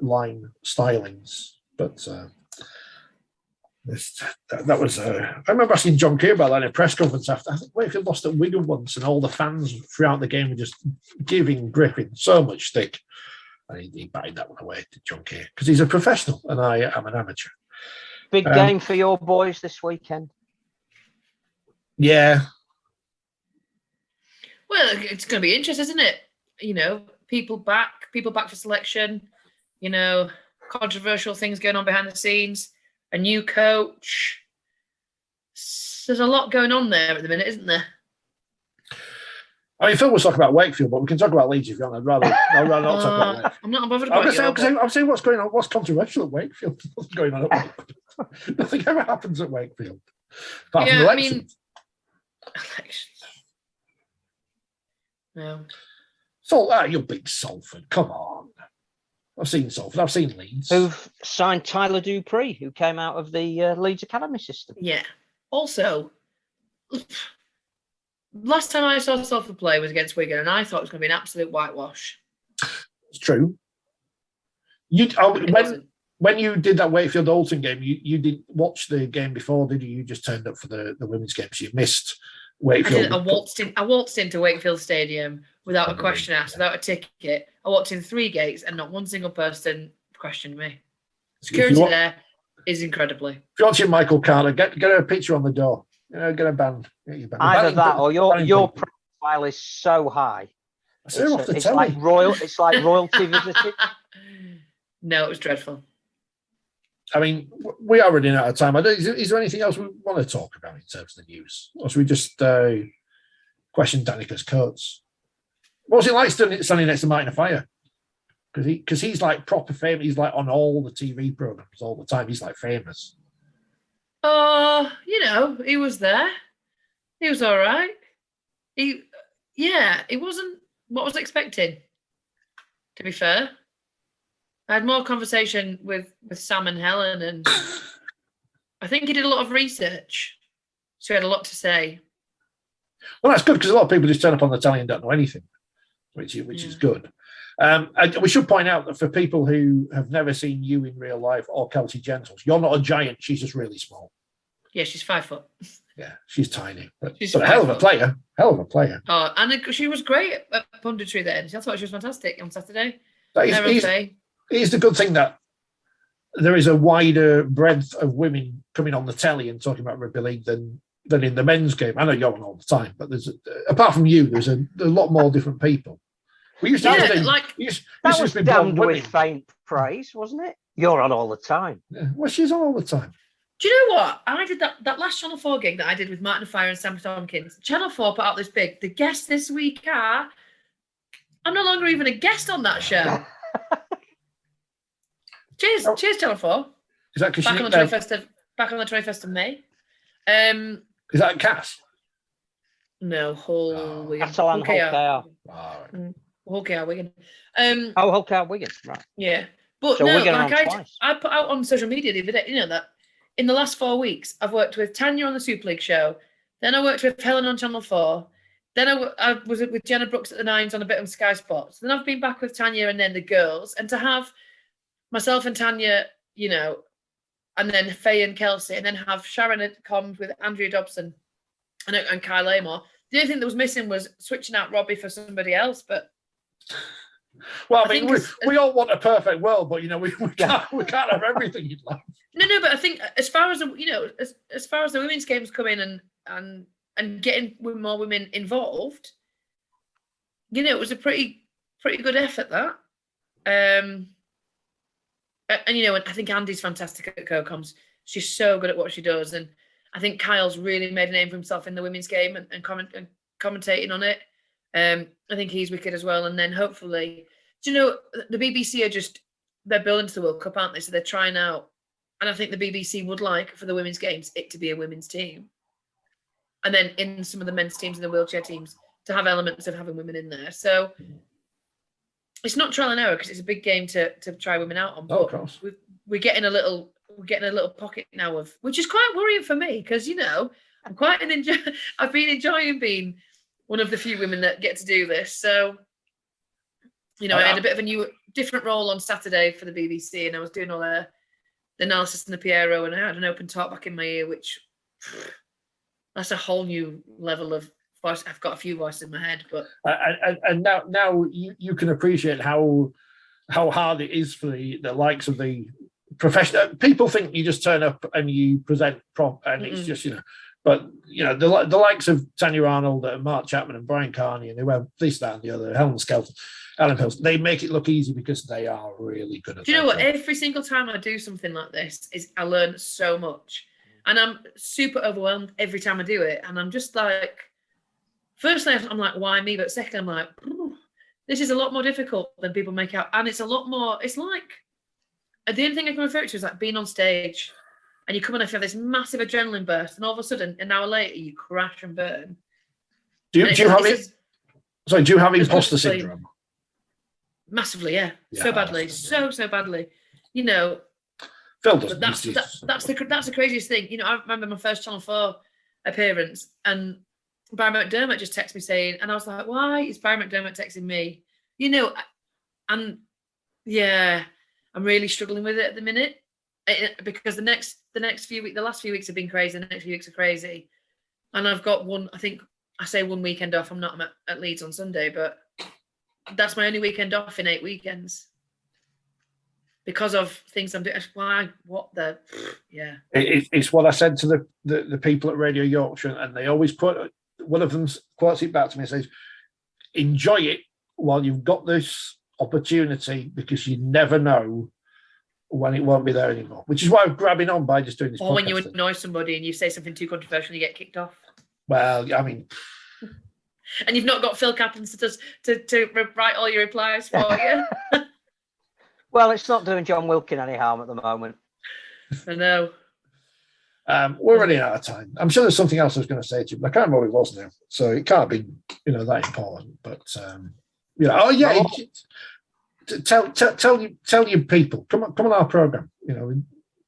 line stylings. But that was... I remember asking John Keir about that in a press conference after. I think Wakefield lost at Wigan once, and all the fans throughout the game were just giving Griffin so much stick. And he batted that one away to John Keir, because he's a professional and I am an amateur. Big game for your boys this weekend. Yeah. Well, it's going to be interesting, isn't it? You know, people back for selection, you know, controversial things going on behind the scenes, a new coach. There's a lot going on there at the minute, isn't there? I mean, Phil was talking about Wakefield, but we can talk about Leeds if you want. I'd rather not talk about Wakefield. I'm not bothered about it. I'm saying what's going on. What's controversial at Wakefield? What's going on at Wakefield? Nothing ever happens at Wakefield. Apart from elections. Elections. No. You big Salford. Come on. I've seen Salford. I've seen Leeds. Who've signed Tyler Dupree, who came out of the Leeds Academy system. Yeah. Also, last time I saw Salford play was against Wigan, and I thought it was going to be an absolute whitewash. It's true. When you did that Wakefield Alton game, you didn't watch the game before, did you? You just turned up for the women's game, so you missed Wakefield. I waltzed into Wakefield Stadium without a question asked, without a ticket. I walked in 3 gates, and not one single person questioned me. Security there is incredibly. If you're watching Michael Carter, get a picture on the door. Get a band. Either that or your profile is so high. It's like royalty visiting. No, it was dreadful. I mean, we are running out of time. Is there anything else we want to talk about in terms of the news? Or should we just question Danika's coats? What was it like standing next to Martin Fire? Because he's like proper famous. He's like on all the TV programs all the time. He's like famous. He was there. He was all right. It wasn't what I was expecting, to be fair. I had more conversation with Sam and Helen, and I think he did a lot of research, so he had a lot to say. Well, that's good, because a lot of people just turn up on the telly and don't know anything, which is good. We should point out that for people who have never seen you in real life or Kelsey Gentles, you're not a giant. She's just really small. Yeah, she's 5 foot. Yeah, she's tiny, but a hell of a player. Hell of a player. Oh, and she was great at punditry then. I thought she was fantastic on Saturday. It's the good thing that there is a wider breadth of women coming on the telly and talking about rugby league than in the men's game. I know you're on all the time, but apart from you, there's a lot more different people. We used to that was damned with faint praise, wasn't it? You're on all the time. Yeah. Well, she's on all the time. Do you know what? I did that last Channel 4 gig that I did with Martin Fire and Sam Tompkins. Channel 4 put out this big. The guests this week are... I'm no longer even a guest on that show. Cheers, Channel 4. Is that back on the 21st of May? Is that Cass? No, Wigan. Catalan Hull KR Wigan. Hull KR Wigan, right? Yeah, but so no, like I put out on social media the other day. You know that in the last 4 weeks, I've worked with Tanya on the Super League show. Then I worked with Helen on Channel 4. Then I was with Jenna Brooks at the Nines on a bit on Sky Sports. Then I've been back with Tanya and then the girls, and to have myself and Tanya, and then Faye and Kelsey, and then have Sharon at comms with Andrea Dobson and Kyle Amor. The only thing that was missing was switching out Robbie for somebody else, but Well, I mean, we all want a perfect world, but we can't have everything you'd like. No, but I think as far as as far as the women's games come in and getting more women involved, it was a pretty good effort, that. And I think Andy's fantastic at co-coms. She's so good at what she does, and I think Kyle's really made a name for himself in the women's game and commentating on it. I think he's wicked as well. And then hopefully, the BBC they're building to the World Cup, aren't they? So they're trying out, and I think the BBC would like for the women's games it to be a women's team, and then in some of the men's teams and the wheelchair teams to have elements of having women in there. So it's not trial and error because it's a big game to try women out on. But of course. We're getting a little pocket now of, which is quite worrying for me because I'm quite I've been enjoying being one of the few women that get to do this. So I had a bit of a different role on Saturday for the BBC, and I was doing all the analysis and the Piero, and I had an open talk back in my ear, which that's a whole new level of voice. I've got a few voices in my head, but and now you can appreciate how hard it is for the likes of the professional. People think you just turn up and you present prop, and it's just But the likes of Tanya Arnold and Mark Chapman and Brian Carney and whoever, this, that, and the other, Helen Skelton, Alan Hills, they make it look easy because they are really good at it. Do you know what? Every single time I do something like this, I learn so much. And I'm super overwhelmed every time I do it. And I'm just like, firstly, I'm like, why me? But second, I'm like, this is a lot more difficult than people make out. And it's a lot more, it's like, the only thing I can refer to is like being on stage and you come in and you have this massive adrenaline burst, and all of a sudden, an hour later, you crash and burn. Do you have imposter syndrome? Massively, yeah. So badly. So badly. Phil doesn't. That's the craziest thing. I remember my first Channel 4 appearance, and Barry McDermott just texted me saying, and I was like, why is Barry McDermott texting me? And yeah, I'm really struggling with it at the minute because the last few weeks have been crazy. The next few weeks are crazy, and I've got one weekend off. I'm not at Leeds on Sunday, but that's my only weekend off in 8 weekends. Because of things I'm doing. Why? What the? Yeah. It's what I said to the people at Radio Yorkshire, and they always one of them quotes it back to me and says, enjoy it while you've got this opportunity, because you never know when it won't be there anymore. Which is why I'm grabbing on by just doing this. Or when you annoy somebody and you say something too controversial, you get kicked off. Well, I mean. And you've not got Phil Caplins to write all your replies for you. Well, it's not doing John Wilkin any harm at the moment. I know. We're running out of time. I'm sure there's something else I was going to say to you, but I can't remember what it was now. So it can't be, that important. But tell your people. Come on our program.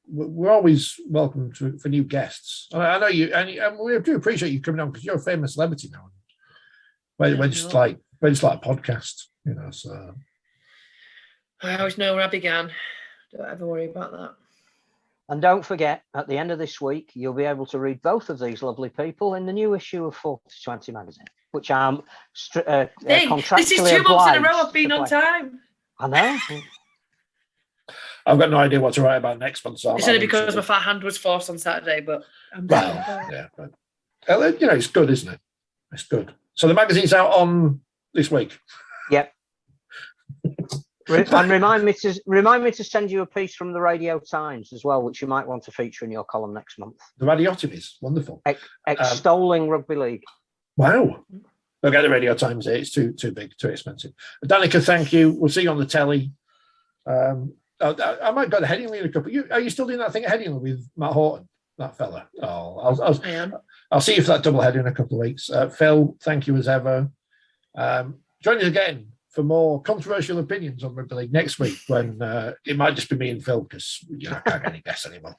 We're always welcome for new guests. I know you, and we do appreciate you coming on because you're a famous celebrity now. We're just like a podcast, So. I always know where I began. Don't ever worry about that. And don't forget, at the end of this week, you'll be able to read both of these lovely people in the new issue of 4020 magazine, which I'm contractually this is 2 months in a row I've been on time. I know. I've got no idea what to write about next month. So it's only because my fat hand was forced on Saturday, but it's good, isn't it? It's good. So the magazine's out on this week. Yep. And remind me to send you a piece from the Radio Times as well, which you might want to feature in your column next month. The Radiotomies, wonderful. Extolling rugby league. Wow. Don't get the Radio Times here. It's too big, too expensive. Danika, thank you. We'll see you on the telly. I might go to Headingley in a couple. Are you still doing that thing at Headingley with Matt Horton, that fella? Oh, I am. I'll see you for that double header in a couple of weeks. Phil, thank you as ever. Join us again for more controversial opinions on rugby league next week, when it might just be me and Phil, because I can't get any guests anymore.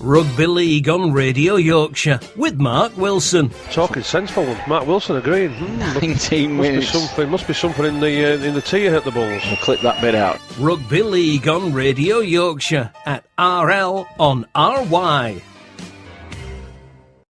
Rugby League on Radio Yorkshire with Mark Wilson. Talking sensible one. Mark Wilson agreeing. 19 minutes. Must be something in the tea at the Bulls. I'll clip that bit out. Rugby League on Radio Yorkshire at RL on RY.